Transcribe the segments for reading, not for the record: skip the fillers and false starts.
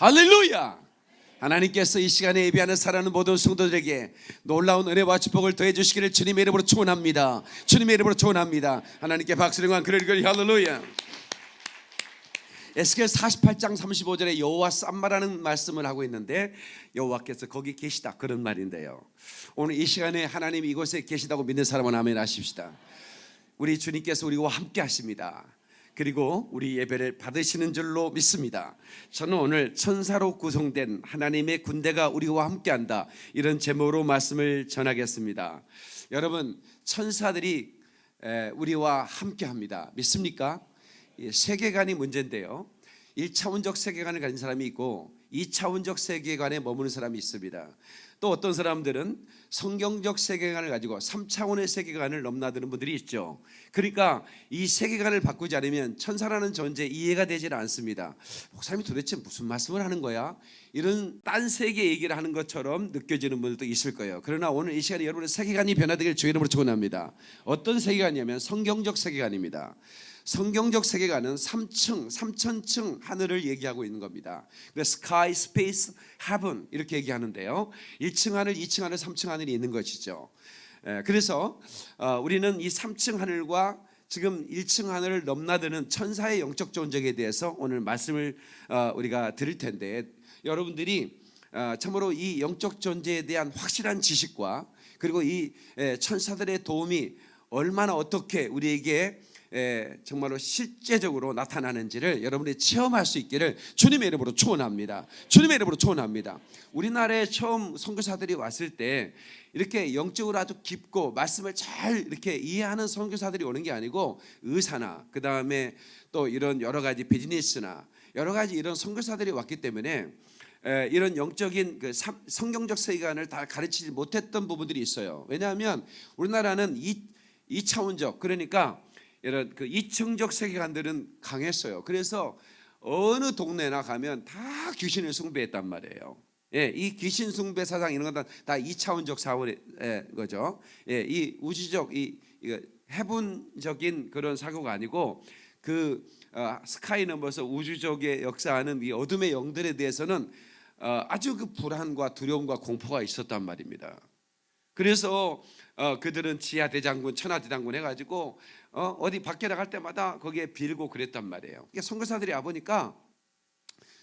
할렐루야. 하나님께서 이 시간에 예배하는 사랑하는 모든 성도들에게 놀라운 은혜와 축복을 더해 주시기를 주님의 이름으로 축원합니다. 주님의 이름으로 축원합니다. 하나님께 박수를 한 그러리 할렐루야. 에스겔 48장 35절에 여호와 쌈마라는 말씀을 하고 있는데, 여호와께서 거기 계시다 그런 말인데요, 오늘 이 시간에 하나님이 이곳에 계시다고 믿는 사람은 아멘 하십시다. 우리 주님께서 우리와 함께 하십니다. 그리고 우리 예배를 받으시는 줄로 믿습니다. 저는 오늘 천사로 구성된 하나님의 군대가 우리와 함께한다, 이런 제목으로 말씀을 전하겠습니다. 여러분, 천사들이 우리와 함께합니다. 믿습니까? 세계관이 문제인데요, 1차원적 세계관을 가진 사람이 있고 2차원적 세계관에 머무는 사람이 있습니다. 또 어떤 사람들은 성경적 세계관을 가지고 3차원의 세계관을 넘나드는 분들이 있죠. 그러니까 이 세계관을 바꾸지 않으면 천사라는 존재 이해가 되질 않습니다. 목사님이 도대체 무슨 말씀을 하는 거야? 이런 딴 세계 얘기를 하는 것처럼 느껴지는 분들도 있을 거예요. 그러나 오늘 이 시간에 여러분의 세계관이 변화되길 주의 이름으로 축원합니다. 어떤 세계관이냐면 성경적 세계관입니다. 성경적 세계관은 3천층 하늘을 얘기하고 있는 겁니다. Sky, Space, Heaven 이렇게 얘기하는데요, 1층 하늘, 2층 하늘, 3층 하늘이 있는 것이죠. 그래서 우리는 이 3층 하늘과 지금 1층 하늘을 넘나드는 천사의 영적 존재에 대해서 오늘 말씀을 우리가 드릴 텐데, 여러분들이 참으로 이 영적 존재에 대한 확실한 지식과 그리고 이 천사들의 도움이 얼마나 어떻게 우리에게 정말로 실제적으로 나타나는지를 여러분이 체험할 수 있기를 주님의 이름으로 축원합니다. 주님의 이름으로 축원합니다. 우리나라에 처음 선교사들이 왔을 때 이렇게 영적으로 아주 깊고 말씀을 잘 이렇게 이해하는 선교사들이 오는 게 아니고, 의사나 그 다음에 또 이런 여러 가지 비즈니스나 여러 가지 이런 선교사들이 왔기 때문에 이런 영적인 그 성경적 세계관을 다 가르치지 못했던 부분들이 있어요. 왜냐하면 우리나라는 2차원적, 그러니까 이런 그 2층적 세계관들은 강했어요. 그래서 어느 동네나 가면 다 귀신을 숭배했단 말이에요. 이 귀신 숭배 사상 이런 건 다 2차원적 사고의 거죠. 이 우주적, 이 해분적인 그런 사고가 아니고, 그 스카이 넘버서 우주적의 역사하는 이 어둠의 영들에 대해서는 아주 그 불안과 두려움과 공포가 있었단 말입니다. 그래서 그들은 지하대장군, 천하대장군 해가지고 어디 밖에 나갈 때마다 거기에 빌고 그랬단 말이에요. 그러니까 선교사들이 와보니까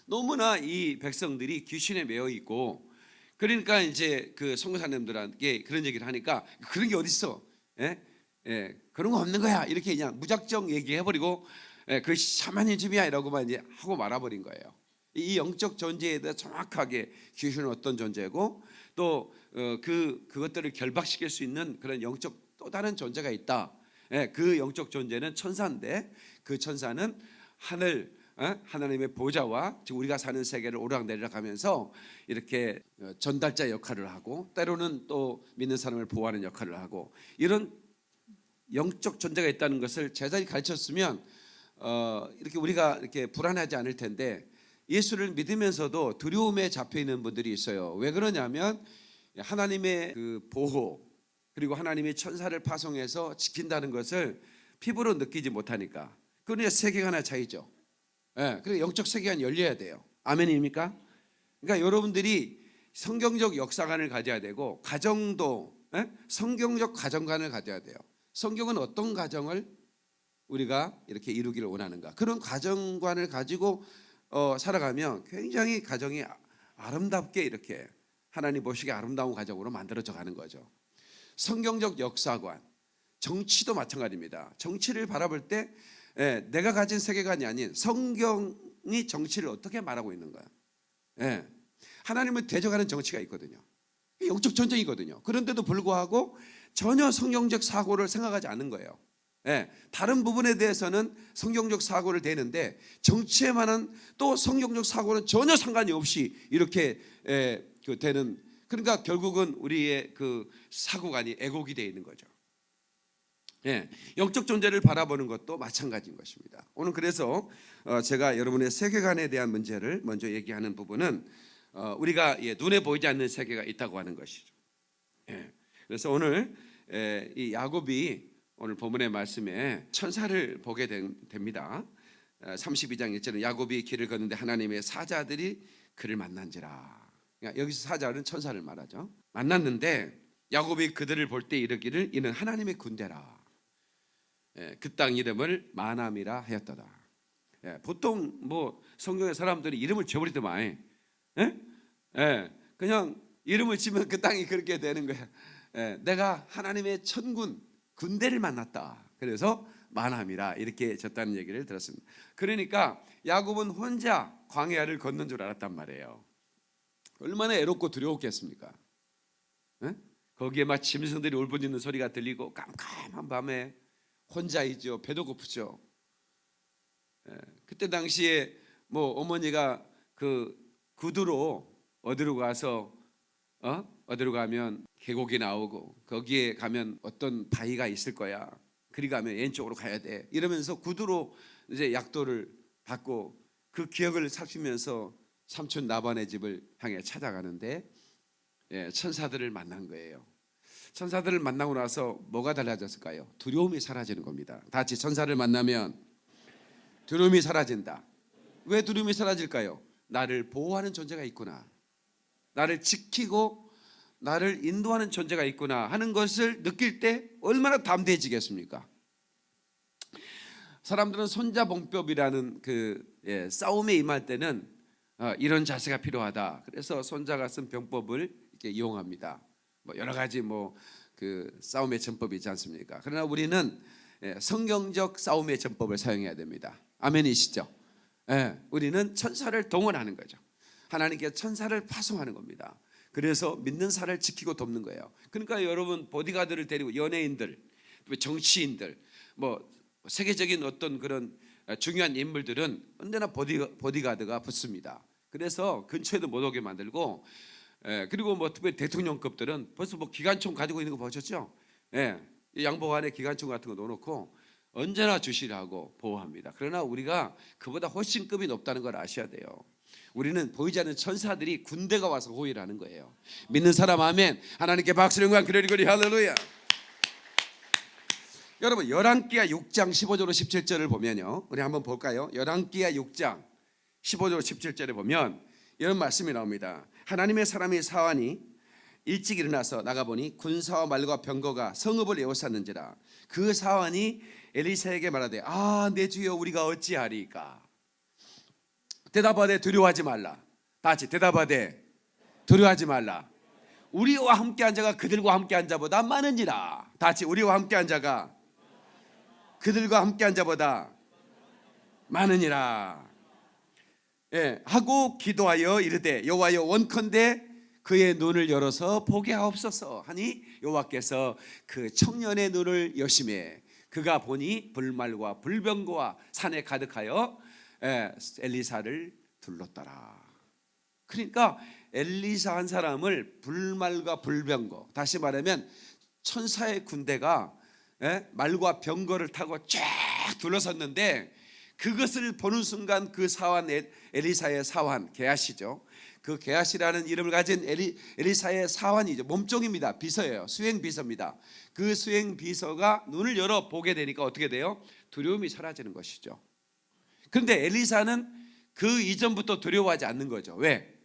너무나 이 백성들이 귀신에 매여 있고, 그러니까 이제 그 선교사님들한테 그런 얘기를 하니까, 그런 게 어딨어? 그런 거 없는 거야. 이렇게 그냥 무작정 얘기해버리고, 그 샤머니즘이야 이러고만 이제 하고 말아버린 거예요. 이 영적 존재에 대해 정확하게 귀신은 어떤 존재고, 또 그것들을 결박시킬 수 있는 그런 영적 또 다른 존재가 있다. 그 영적 존재는 천사인데, 그 천사는 하나님의 보좌와 지금 우리가 사는 세계를 오락내리락 하면서 이렇게 전달자 역할을 하고, 때로는 또 믿는 사람을 보호하는 역할을 하고, 이런 영적 존재가 있다는 것을 제자들이 가르쳤으면 이렇게 우리가 이렇게 불안하지 않을 텐데, 예수를 믿으면서도 두려움에 잡혀 있는 분들이 있어요. 왜 그러냐면 하나님의 그 보호, 그리고 하나님의 천사를 파송해서 지킨다는 것을 피부로 느끼지 못하니까. 그건 세계관의 차이죠. 그래서 영적 세계관이 열려야 돼요. 아멘입니까? 그러니까 여러분들이 성경적 역사관을 가져야 되고, 가정도 성경적 가정관을 가져야 돼요. 성경은 어떤 가정을 우리가 이렇게 이루기를 원하는가, 그런 가정관을 가지고 살아가면 굉장히 가정이 아름답게 이렇게 하나님 보시기에 아름다운 가정으로 만들어져 가는 거죠. 성경적 역사관, 정치도 마찬가지입니다. 정치를 바라볼 때 내가 가진 세계관이 아닌 성경이 정치를 어떻게 말하고 있는 거야. 하나님을 대적하는 정치가 있거든요. 영적 전쟁이거든요. 그런데도 불구하고 전혀 성경적 사고를 생각하지 않는 거예요. 다른 부분에 대해서는 성경적 사고를 대는데, 정치에만은 또 성경적 사고는 전혀 상관이 없이 이렇게 되는, 그러니까 결국은 우리의 그 사고관이 애곡이 되어 있는 거죠. 영적 존재를 바라보는 것도 마찬가지인 것입니다. 오늘 그래서 제가 여러분의 세계관에 대한 문제를 먼저 얘기하는 부분은, 우리가 눈에 보이지 않는 세계가 있다고 하는 것이죠. 그래서 오늘 이 야곱이 오늘 본문의 말씀에 천사를 보게 됩니다. 32장 1절은 야곱이 길을 걷는데 하나님의 사자들이 그를 만난지라. 그러니까 여기서 사자는 천사를 말하죠. 만났는데 야곱이 그들을 볼 때 이르기를 이는 하나님의 군대라. 그 땅 이름을 마남이라 하였더라. 보통 뭐 성경의 사람들이 이름을 지어버리더만, 그냥 이름을 지면 그 땅이 그렇게 되는 거야. 내가 하나님의 천군 군대를 만났다. 그래서 마남이라 이렇게 졌다는 얘기를 들었습니다. 그러니까 야곱은 혼자 광야를 걷는 줄 알았단 말이에요. 얼마나 애롭고 두려웠겠습니까? 거기에 막 짐승들이 울부짖는 소리가 들리고 깜깜한 밤에 혼자이죠. 배도 고프죠. 그때 당시에 뭐 어머니가 그 구두로 어디로 가서 어디로 가면 계곡이 나오고 거기에 가면 어떤 바위가 있을 거야. 그리 가면 왼쪽으로 가야 돼. 이러면서 구두로 이제 약도를 받고 그 기억을 살피면서 삼촌 라반의 집을 향해 찾아가는데 천사들을 만난 거예요. 천사들을 만나고 나서 뭐가 달라졌을까요? 두려움이 사라지는 겁니다. 다 같이 천사를 만나면 두려움이 사라진다. 왜 두려움이 사라질까요? 나를 보호하는 존재가 있구나, 나를 지키고 나를 인도하는 존재가 있구나 하는 것을 느낄 때 얼마나 담대해지겠습니까? 사람들은 손자봉법이라는 그 싸움에 임할 때는 이런 자세가 필요하다. 그래서 손자가 쓴 병법을 이렇게 이용합니다. 뭐 여러 가지 뭐 그 싸움의 전법이 있지 않습니까? 그러나 우리는 성경적 싸움의 전법을 사용해야 됩니다. 아멘이시죠? 우리는 천사를 동원하는 거죠. 하나님께 천사를 파송하는 겁니다. 그래서 믿는 사람을 지키고 돕는 거예요. 그러니까 여러분 보디가드를 데리고 연예인들, 정치인들, 뭐 세계적인 어떤 그런 중요한 인물들은 언제나 보디가드가 붙습니다. 그래서 근처에도 못 오게 만들고, 그리고 뭐 특별히 대통령급들은 벌써 뭐 기관총 가지고 있는 거 보셨죠? 양복 안에 기관총 같은 거 넣어놓고 언제나 주시를 하고 보호합니다. 그러나 우리가 그보다 훨씬 급이 높다는 걸 아셔야 돼요. 우리는 보이지 않는 천사들이 군대가 와서 호위를 하는 거예요. 믿는 사람 아멘. 하나님께 박수 영광 그러리거리 할렐루야. 여러분 열왕기하 6장 15절로 17절을 보면요, 우리 한번 볼까요? 열왕기하 6장 15절로 17절에 보면 이런 말씀이 나옵니다. 하나님의 사람이 사환이 일찍 일어나서 나가보니 군사와 말과 병거가 성읍을 에워쌌는지라. 그 사환이 엘리사에게 말하되 내 주여 우리가 어찌하리까. 대답하되 두려워하지 말라. 다 같이 대답하되 두려워하지 말라. 우리와 함께한 자가 그들과 함께한 자보다 많으니라. 다 같이 우리와 함께한 자가 그들과 함께한 자보다 많으니라. 하고 기도하여 이르되 여호와여 원컨대 그의 눈을 열어서 보게 하옵소서 하니 여호와께서 그 청년의 눈을 여심해 그가 보니 불말과 불병거와 산에 가득하여 엘리사를 둘렀더라. 그러니까 엘리사 한 사람을 불말과 불병거, 다시 말하면 천사의 군대가 말과 병거를 타고 쫙 둘러섰는데 그것을 보는 순간 그 사환, 엘리사의 사환, 게하시죠. 그 게하시라는 이름을 가진 엘리사의 사환이죠. 몸종입니다. 비서예요. 수행 비서입니다. 그 수행 비서가 눈을 열어 보게 되니까 어떻게 돼요? 두려움이 사라지는 것이죠. 그런데 엘리사는 그 이전부터 두려워하지 않는 거죠. 왜?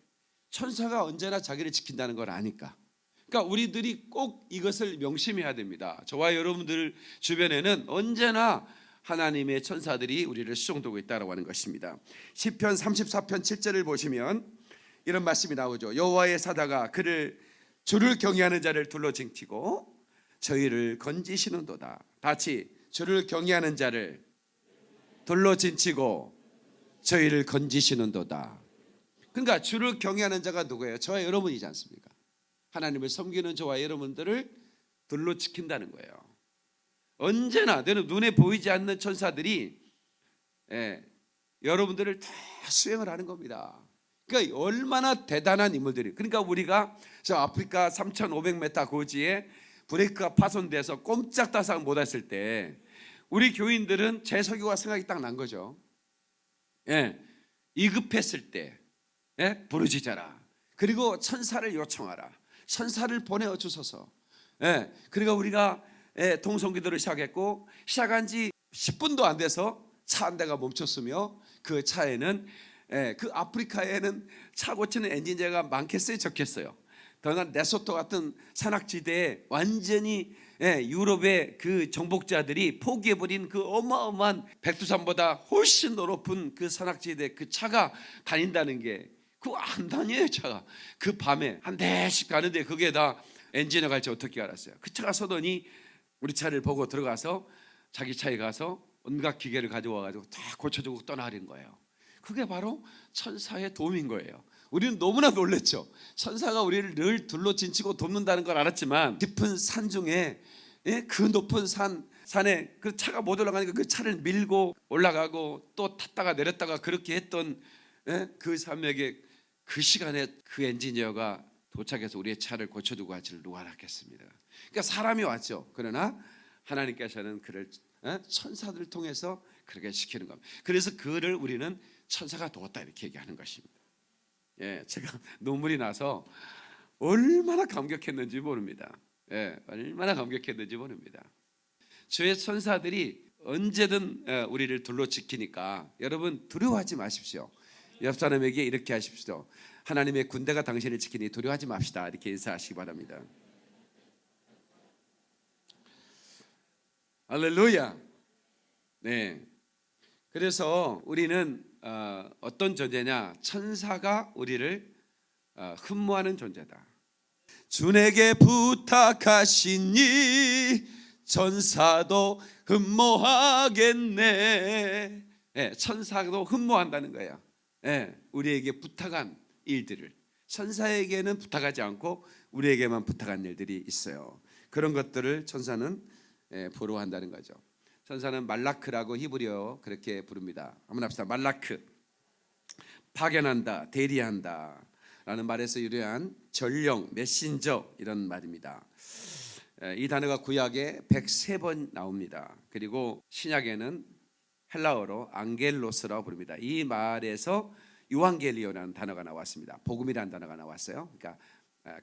천사가 언제나 자기를 지킨다는 걸 아니까. 그러니까 우리들이 꼭 이것을 명심해야 됩니다. 저와 여러분들 주변에는 언제나 하나님의 천사들이 우리를 수종들고 있다고 하는 것입니다. 시편 34편 7절을 보시면 이런 말씀이 나오죠. 여호와의 사자가 주를 경외하는 자를 둘러 징치고 저희를 건지시는도다. 같이 주를 경외하는 자를 둘러 징치고 저희를 건지시는도다. 그러니까 주를 경외하는 자가 누구예요? 저와 여러분이지 않습니까? 하나님을 섬기는 저와 여러분들을 둘러 지킨다는 거예요. 언제나 눈에 보이지 않는 천사들이 여러분들을 다 수행을 하는 겁니다. 그러니까 얼마나 대단한 인물들이. 그러니까 우리가 저 아프리카 3,500m 고지에 브레이크가 파손돼서 꼼짝다상 못했을 때 우리 교인들은 제 설교가 생각이 딱 난 거죠. 위급했을 때 부르짖어라. 그리고 천사를 요청하라. 천사를 보내어 주소서. 그리고 우리가 동성기도를 시작했고 시작한 지 10분도 안 돼서 차 한 대가 멈췄으며 그 차에는 그 아프리카에는 차 고치는 엔지니어가 많겠어요, 적겠어요? 더나 레소토 같은 산악지대에 완전히 유럽의 그 정복자들이 포기해버린 그 어마어마한 백두산보다 훨씬 더 높은 그 산악지대 그 차가 다닌다는 게 그거 안 다녀요. 차가 그 밤에 한 대씩 가는데 그게 다 엔지니어 갈지 어떻게 알았어요? 그 차가 서더니 우리 차를 보고 들어가서 자기 차에 가서 온갖 기계를 가져와가지고 다 고쳐주고 떠나는 거예요. 그게 바로 천사의 도움인 거예요. 우리는 너무나 놀랬죠. 천사가 우리를 늘 둘러진치고 돕는다는 걸 알았지만 깊은 산 중에 그 높은 산에 그 차가 못 올라가니까 그 차를 밀고 올라가고 또 탔다가 내렸다가 그렇게 했던 그 산맥에 그 시간에 그 엔지니어가 도착해서 우리의 차를 고쳐주고 하지를 누가 알았겠습니다. 그러니까 사람이 왔죠. 그러나 하나님께서는 그를 천사들을 통해서 그렇게 시키는 겁니다. 그래서 그를 우리는 천사가 도왔다 이렇게 얘기하는 것입니다. 제가 눈물이 나서 얼마나 감격했는지 모릅니다. 얼마나 감격했는지 모릅니다. 주의 천사들이 언제든 우리를 둘러 지키니까 여러분 두려워하지 마십시오. 옆 사람에게 이렇게 하십시오. 하나님의 군대가 당신을 지키니 두려워하지 맙시다. 이렇게 인사하시기 바랍니다. 할렐루야. 네. 그래서 우리는 어떤 존재냐? 천사가 우리를 흠모하는 존재다. 주에게 부탁하시니 천사도 흠모하겠네. 천사도 흠모한다는 거예요. 우리에게 부탁한 일들을 천사에게는 부탁하지 않고 우리에게만 부탁한 일들이 있어요. 그런 것들을 천사는 부러워한다는 거죠. 천사는 말라크라고 히브리어 그렇게 부릅니다. 한번 합시다. 말라크. 파견한다, 대리한다 라는 말에서 유래한 전령, 메신저 이런 말입니다. 이 단어가 구약에 103번 나옵니다. 그리고 신약에는 헬라어로 앙겔로스라고 부릅니다. 이 말에서 유앙겔리오라는 단어가 나왔습니다. 복음이라는 단어가 나왔어요. 그러니까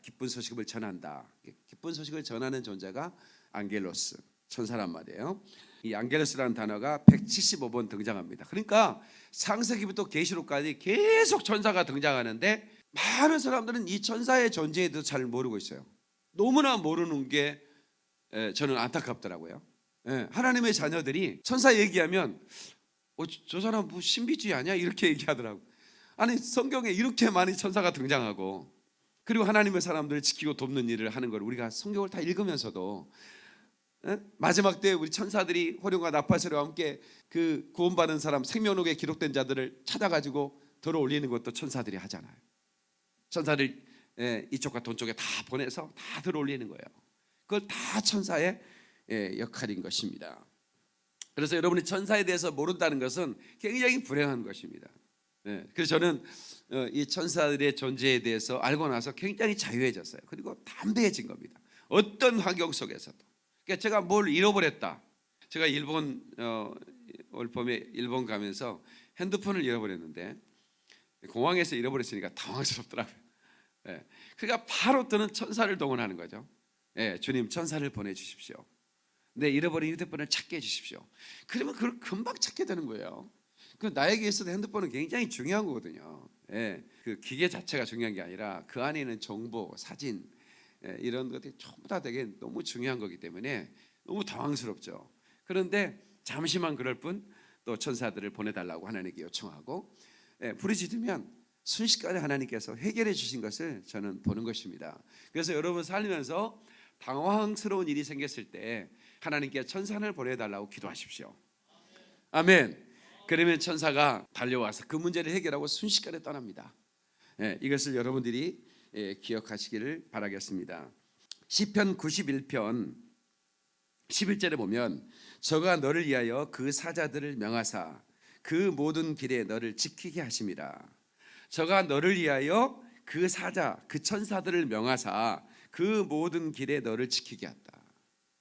기쁜 소식을 전한다. 기쁜 소식을 전하는 존재가 앙겔로스, 천사란 말이에요. 이 앙겔로스라는 단어가 175번 등장합니다. 그러니까 창세기부터 계시록까지 계속 천사가 등장하는데 많은 사람들은 이 천사의 존재에 대해서 잘 모르고 있어요. 너무나 모르는 게 저는 안타깝더라고요. 하나님의 자녀들이 천사 얘기하면 저 사람 뭐 신비주의 아니야? 이렇게 얘기하더라고요. 아니 성경에 이렇게 많이 천사가 등장하고 그리고 하나님의 사람들을 지키고 돕는 일을 하는 걸 우리가 성경을 다 읽으면서도 마지막 때 우리 천사들이 호령과 나팔소리와 함께 그 구원받은 사람 생명록에 기록된 자들을 찾아가지고 들어 올리는 것도 천사들이 하잖아요. 천사들 이쪽과 돈쪽에 다 보내서 다 들어 올리는 거예요. 그걸 다 천사의 역할인 것입니다. 그래서 여러분이 천사에 대해서 모른다는 것은 굉장히 불행한 것입니다. 그래서 저는 이 천사들의 존재에 대해서 알고 나서 굉장히 자유해졌어요. 그리고 담대해진 겁니다. 어떤 환경 속에서도. 그러니까 제가 뭘 잃어버렸다. 제가 올 봄에 일본 가면서 핸드폰을 잃어버렸는데 공항에서 잃어버렸으니까 당황스럽더라고요. 그러니까 바로 저는 천사를 동원하는 거죠. 주님 천사를 보내주십시오. 내 잃어버린 휴대폰을 찾게 해주십시오. 그러면 그걸 금방 찾게 되는 거예요. 그 나에게 있어도 핸드폰은 굉장히 중요한 거거든요. 그 기계 자체가 중요한 게 아니라 그 안에 있는 정보, 사진 이런 것들이 전부 다 되게 너무 중요한 거기 때문에 너무 당황스럽죠. 그런데 잠시만 그럴 뿐 또 천사들을 보내달라고 하나님께 요청하고 부르짖으면 순식간에 하나님께서 해결해 주신 것을 저는 보는 것입니다. 그래서 여러분 살면서 당황스러운 일이 생겼을 때 하나님께 천사를 보내달라고 기도하십시오. 아멘. 그러면 천사가 달려와서 그 문제를 해결하고 순식간에 떠납니다. 이것을 여러분들이 기억하시기를 바라겠습니다. 시편 91편 11절에 보면 저가 너를 위하여 그 사자들을 명하사 그 모든 길에 너를 지키게 하심이라. 저가 너를 위하여 그 사자, 그 천사들을 명하사 그 모든 길에 너를 지키게 한다.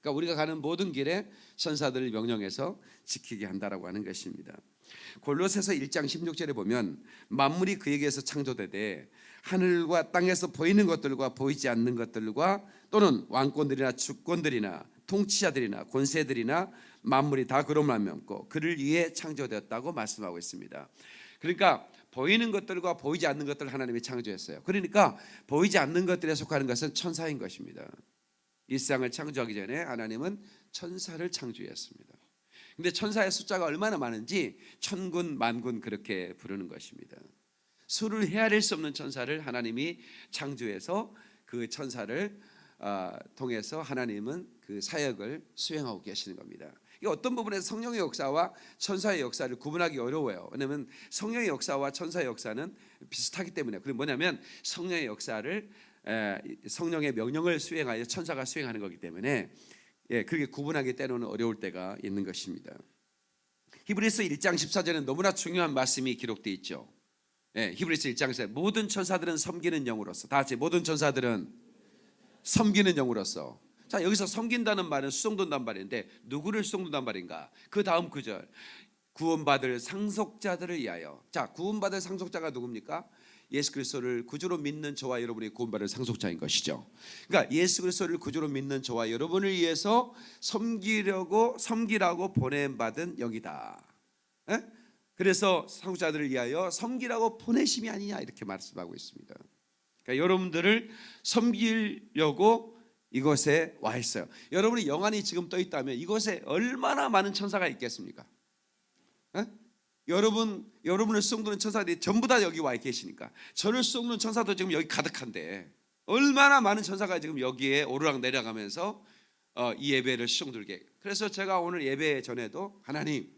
그러니까 우리가 가는 모든 길에 천사들을 명령해서 지키게 한다라고 하는 것입니다. 골로새서 1장 16절에 보면 만물이 그에게서 창조되되 하늘과 땅에서 보이는 것들과 보이지 않는 것들과 또는 왕권들이나 주권들이나 통치자들이나 권세들이나 만물이 다 그로 말미암고 그를 위해 창조되었다고 말씀하고 있습니다. 그러니까 보이는 것들과 보이지 않는 것들을 하나님이 창조했어요. 그러니까 보이지 않는 것들에 속하는 것은 천사인 것입니다. 이 세상을 창조하기 전에 하나님은 천사를 창조했습니다. 근데 천사의 숫자가 얼마나 많은지 천군 만군 그렇게 부르는 것입니다. 수를 헤아릴 수 없는 천사를 하나님이 창조해서 그 천사를 통해서 하나님은 그 사역을 수행하고 계시는 겁니다. 이 어떤 부분에서 성령의 역사와 천사의 역사를 구분하기 어려워요. 왜냐하면 성령의 역사와 천사의 역사는 비슷하기 때문에. 그게 뭐냐면 성령의 역사를 성령의 명령을 수행하여 천사가 수행하는 거기 때문에 그렇게 구분하기 때로는 어려울 때가 있는 것입니다. 히브리서 1장 14절에는 너무나 중요한 말씀이 기록되어 있죠. 히브리서 1장에서 모든 천사들은 섬기는 영으로서, 다 같이 모든 천사들은 섬기는 영으로서. 자, 여기서 섬긴다는 말은 수송된다는 말인데 누구를 수송된다는 말인가? 그 다음 구절, 구원받을 상속자들을 위하여. 자, 구원받을 상속자가 누굽니까? 예수 그리스도를 구주로 믿는 저와 여러분이 구원받을 상속자인 것이죠. 그러니까 예수 그리스도를 구주로 믿는 저와 여러분을 위해서 섬기라고 보냄받은 영이다. 그래서 상속자들을 위하여 섬기라고 보내심이 아니냐 이렇게 말씀하고 있습니다. 그러니까 여러분들을 섬기려고 이곳에 와 있어요. 여러분이 영안이 지금 떠 있다면 이곳에 얼마나 많은 천사가 있겠습니까? 여러분을 수송도는 천사들이 전부 다 여기 와 계시니까. 저를 수송도는 천사도 지금 여기 가득한데 얼마나 많은 천사가 지금 여기에 오르락 내려가면서 이 예배를 수송들게. 그래서 제가 오늘 예배 전에도 하나님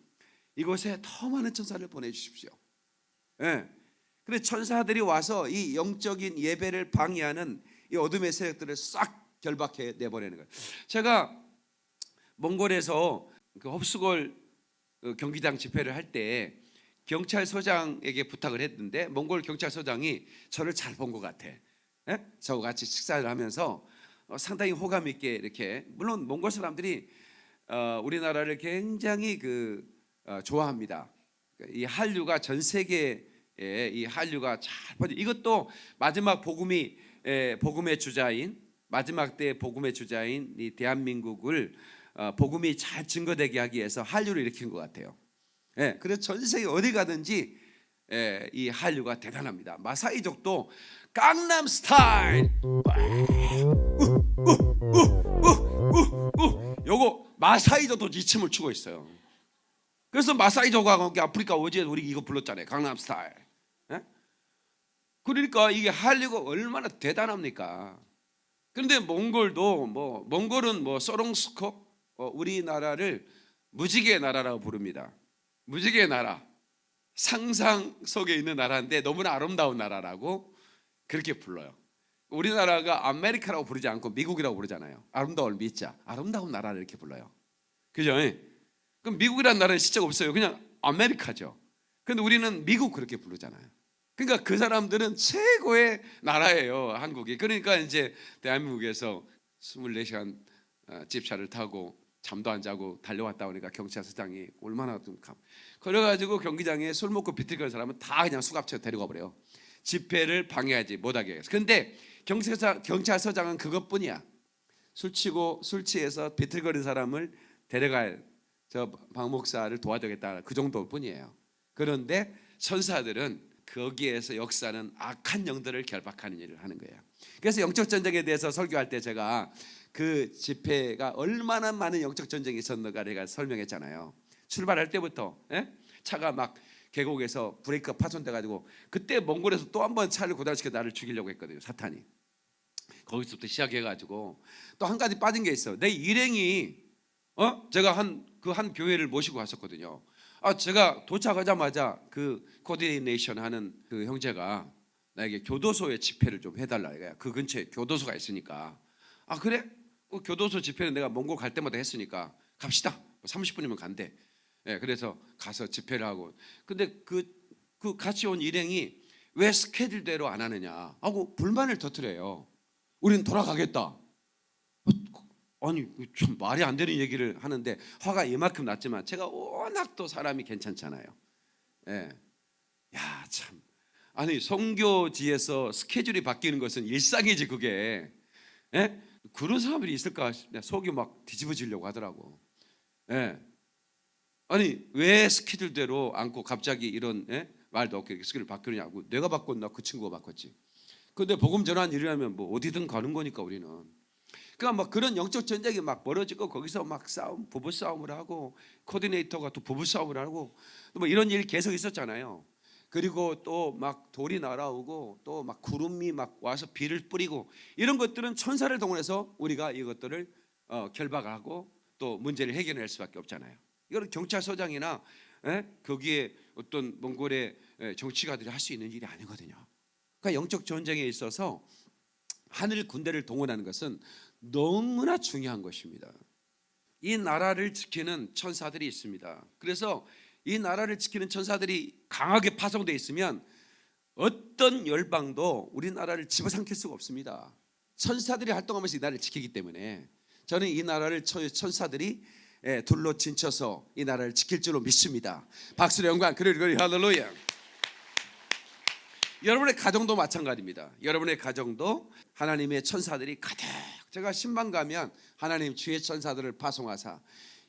이곳에 더 많은 천사를 보내주십시오. 그래서 천사들이 와서 이 영적인 예배를 방해하는 이 어둠의 세력들을 싹 결박해 내보내는 거예요. 제가 몽골에서 그 홉스골 경기장 집회를 할 때 경찰서장에게 부탁을 했는데 몽골 경찰서장이 저를 잘 본 것 같아. 저와 같이 식사를 하면서 상당히 호감 있게 이렇게, 물론 몽골 사람들이 우리나라를 굉장히 좋아합니다. 이 한류가 전 세계에 이 한류가 잘 퍼져. 이것도 마지막 복음의 주자인, 마지막 때 복음의 주자인 이 대한민국을 복음이 잘 증거되게 하기 위해서 한류를 일으킨 것 같아요. 그래서 전 세계 어디 가든지 이 한류가 대단합니다. 마사이족도 강남 스타일 요거 마사이족도 이 춤을 추고 있어요. 그래서 마사이족하고 아프리카 어제 우리 이거 불렀잖아요. 강남 스타일. 그러니까 이게 한류가 얼마나 대단합니까? 그런데 몽골도 몽골은 소롱스코 우리나라를 무지개의 나라라고 부릅니다. 무지개의 나라, 상상 속에 있는 나라인데 너무나 아름다운 나라라고 그렇게 불러요. 우리나라가 아메리카라고 부르지 않고 미국이라고 부르잖아요. 아름다울 미자, 아름다운 나라를 이렇게 불러요. 그죠? 그럼 미국이라는 나라는 실제가 없어요. 그냥 아메리카죠. 그런데 우리는 미국 그렇게 부르잖아요. 그러니까 그 사람들은 최고의 나라예요, 한국이. 그러니까 이제 대한민국에서 24시간 집차를 타고 잠도 안 자고 달려왔다 오니까 경찰서장이 얼마나 좀 그래가지고 경기장에 술 먹고 비틀거리는 사람은 다 그냥 수갑채 데려가 버려요. 집회를 방해하지 못하게 해서. 근데 경찰서장은 그것뿐이야. 술 취해서 비틀거리는 사람을 데려갈 저 박 목사를 도와주겠다, 그 정도뿐이에요. 그런데 천사들은 거기에서 역사는 악한 영들을 결박하는 일을 하는 거예요. 그래서 영적 전쟁에 대해서 설교할 때 제가 그 집회가 얼마나 많은 영적 전쟁이 있었는가 제가 설명했잖아요. 출발할 때부터 차가 막 계곡에서 브레이크가 파손돼 가지고, 그때 몽골에서 또 한 번 차를 고달시켜 나를 죽이려고 했거든요, 사탄이. 거기서부터 시작해 가지고 또 한 가지 빠진 게 있어요. 내 일행이 제가 한 교회를 모시고 갔었거든요. 제가 도착하자마자 그 코디네이션 하는 그 형제가 나에게 교도소에 집회를 좀 해달라 이거야. 그 근처에 교도소가 있으니까. 그래? 교도소 집회는 내가 몽골 갈 때마다 했으니까 갑시다. 30분이면 간대. 그래서 가서 집회를 하고. 근데 그 같이 온 일행이 왜 스케줄대로 안 하느냐 하고 불만을 터뜨려요. 우리는 돌아가겠다. 아니 좀 말이 안 되는 얘기를 하는데 화가 이만큼 났지만 제가 워낙 또 사람이 괜찮잖아요. 야 참, 아니 선교지에서 스케줄이 바뀌는 것은 일상이지 그게. 그런 사람들이 있을까? 속이 막 뒤집어지려고 하더라고. 아니 왜 스케줄대로 않고 갑자기 이런 말도 없게 스크린을 바꾸느냐고. 내가 바꿨나? 그 친구가 바꿨지. 근데 복음 전환 일이라면 뭐 어디든 가는 거니까 우리는. 그러니까 막 그런 영적 전쟁이 막 벌어지고 거기서 막 싸움, 부부 싸움을 하고 코디네이터가 또 부부 싸움을 하고 뭐 이런 일이 계속 있었잖아요. 그리고 또 막 돌이 날아오고 또 막 구름이 막 와서 비를 뿌리고 이런 것들은 천사를 동원해서 우리가 이것들을 결박하고 또 문제를 해결할 수밖에 없잖아요. 이거는 경찰서장이나 거기에 어떤 몽골의 정치가들이 할 수 있는 일이 아니거든요. 그러니까 영적 전쟁에 있어서 하늘 군대를 동원하는 것은 너무나 중요한 것입니다. 이 나라를 지키는 천사들이 있습니다. 그래서 이 나라를 지키는 천사들이 강하게 파송되어 있으면 어떤 열방도 우리나라를 집어삼킬 수가 없습니다. 천사들이 활동하면서 이 나라를 지키기 때문에 저는 이 나라를 천사들이 둘러 진쳐서 이 나라를 지킬 줄로 믿습니다. 박수로 영광, 그리 할렐루야. 여러분의 가정도 마찬가지입니다. 여러분의 가정도 하나님의 천사들이 가득, 제가 신방 가면 하나님 주의 천사들을 파송하사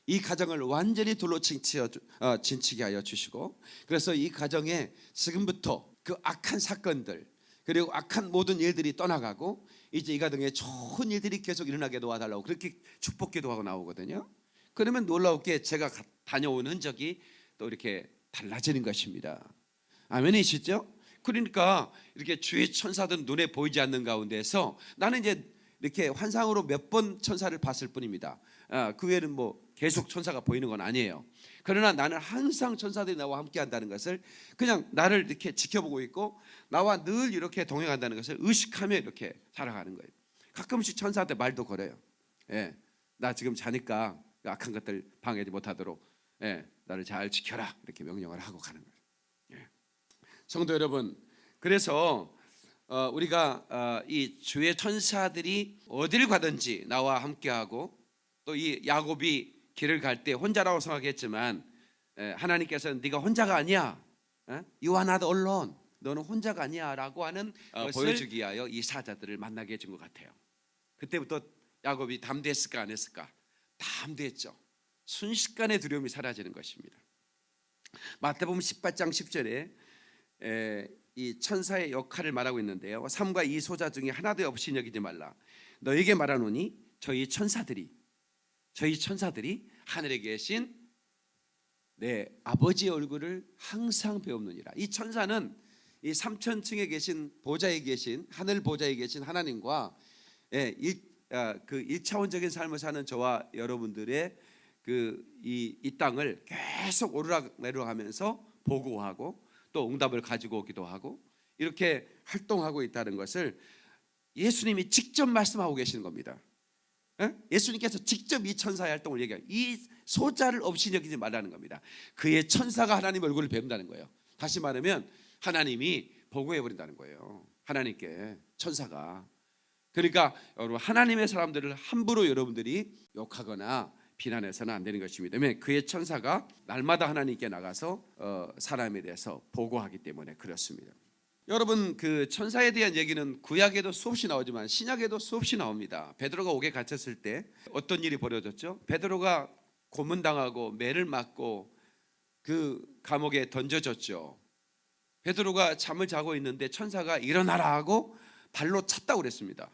이 가정을 완전히 둘러 진치게 하여 주시고, 그래서 이 가정에 지금부터 그 악한 사건들 그리고 악한 모든 일들이 떠나가고 이제 이 가정에 좋은 일들이 계속 일어나게 도와달라고 그렇게 축복 기도하고 나오거든요. 그러면 놀라웠게 제가 다녀온 흔적이 또 이렇게 달라지는 것입니다. 아멘이시죠? 그러니까 이렇게 주의 천사들 눈에 보이지 않는 가운데서 나는 이제 이렇게 환상으로 몇 번 천사를 봤을 뿐입니다. 그 외에는 뭐 계속 천사가 보이는 건 아니에요. 그러나 나는 항상 천사들이 나와 함께 한다는 것을, 그냥 나를 이렇게 지켜보고 있고 나와 늘 이렇게 동행한다는 것을 의식하며 이렇게 살아가는 거예요. 가끔씩 천사한테 말도 걸어요. 나 지금 자니까 악한 것들 방해하지 못하도록 나를 잘 지켜라, 이렇게 명령을 하고 가는 거예요. 성도 여러분, 그래서 우리가 이 주의 천사들이 어딜 가든지 나와 함께하고, 또 이 야곱이 길을 갈 때 혼자라고 생각했지만 하나님께서는 네가 혼자가 아니야, You are not alone, 너는 혼자가 아니야 라고 하는 보여주기 위하여 이 사자들을 만나게 해준 것 같아요. 그때부터 야곱이 담대했을까 안 했을까? 담대했죠. 순식간에 두려움이 사라지는 것입니다. 마태복음 18장 10절에 이 천사의 역할을 말하고 있는데요, 3과 2 소자 중에 하나도 없이 여기지 말라. 너에게 말하노니 저희 천사들이 하늘에 계신 내 아버지의 얼굴을 항상 배우느니라. 이 천사는 이 3천층에 계신 보좌에 계신 하늘 보좌에 계신 하나님과 그 1차원적인 삶을 사는 저와 여러분들의 이 땅을 계속 오르락내리락 하면서 보고하고 또 응답을 가지고 오기도 하고 이렇게 활동하고 있다는 것을 예수님이 직접 말씀하고 계시는 겁니다. 예수님께서 직접 이 천사의 활동을 얘기해요. 이 소자를 없이 여기지 말라는 겁니다. 그의 천사가 하나님 얼굴을 배운다는 거예요. 다시 말하면 하나님이 보고해버린다는 거예요. 하나님께 천사가. 그러니까 여러분, 하나님의 사람들을 함부로 여러분들이 욕하거나 비난해서는 안 되는 것입니다. 왜냐하면 그의 천사가 날마다 하나님께 나가서 사람에 대해서 보고하기 때문에 그렇습니다. 여러분, 그 천사에 대한 얘기는 구약에도 수없이 나오지만 신약에도 수없이 나옵니다. 베드로가 옥에 갇혔을 때 어떤 일이 벌어졌죠? 베드로가 고문당하고 매를 맞고 그 감옥에 던져졌죠. 베드로가 잠을 자고 있는데 천사가 일어나라 하고 발로 찼다고 그랬습니다.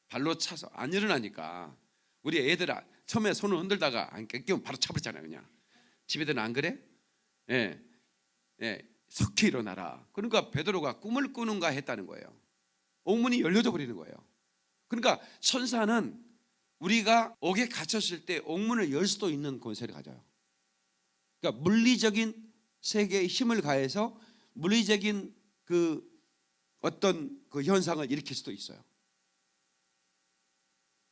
발로 차서 안 일어나니까 우리 애들 처음에 손을 흔들다가 안 깼으면 바로 차버렸잖아요. 그냥 집애들은 안 그래? 석히 일어나라. 그러니까 베드로가 꿈을 꾸는가 했다는 거예요. 옥문이 열려져 버리는 거예요. 그러니까 천사는 우리가 옥에 갇혔을 때 옥문을 열 수도 있는 권세를 가져요. 그러니까 물리적인 세계에 힘을 가해서 물리적인 그 어떤 그 현상을 일으킬 수도 있어요.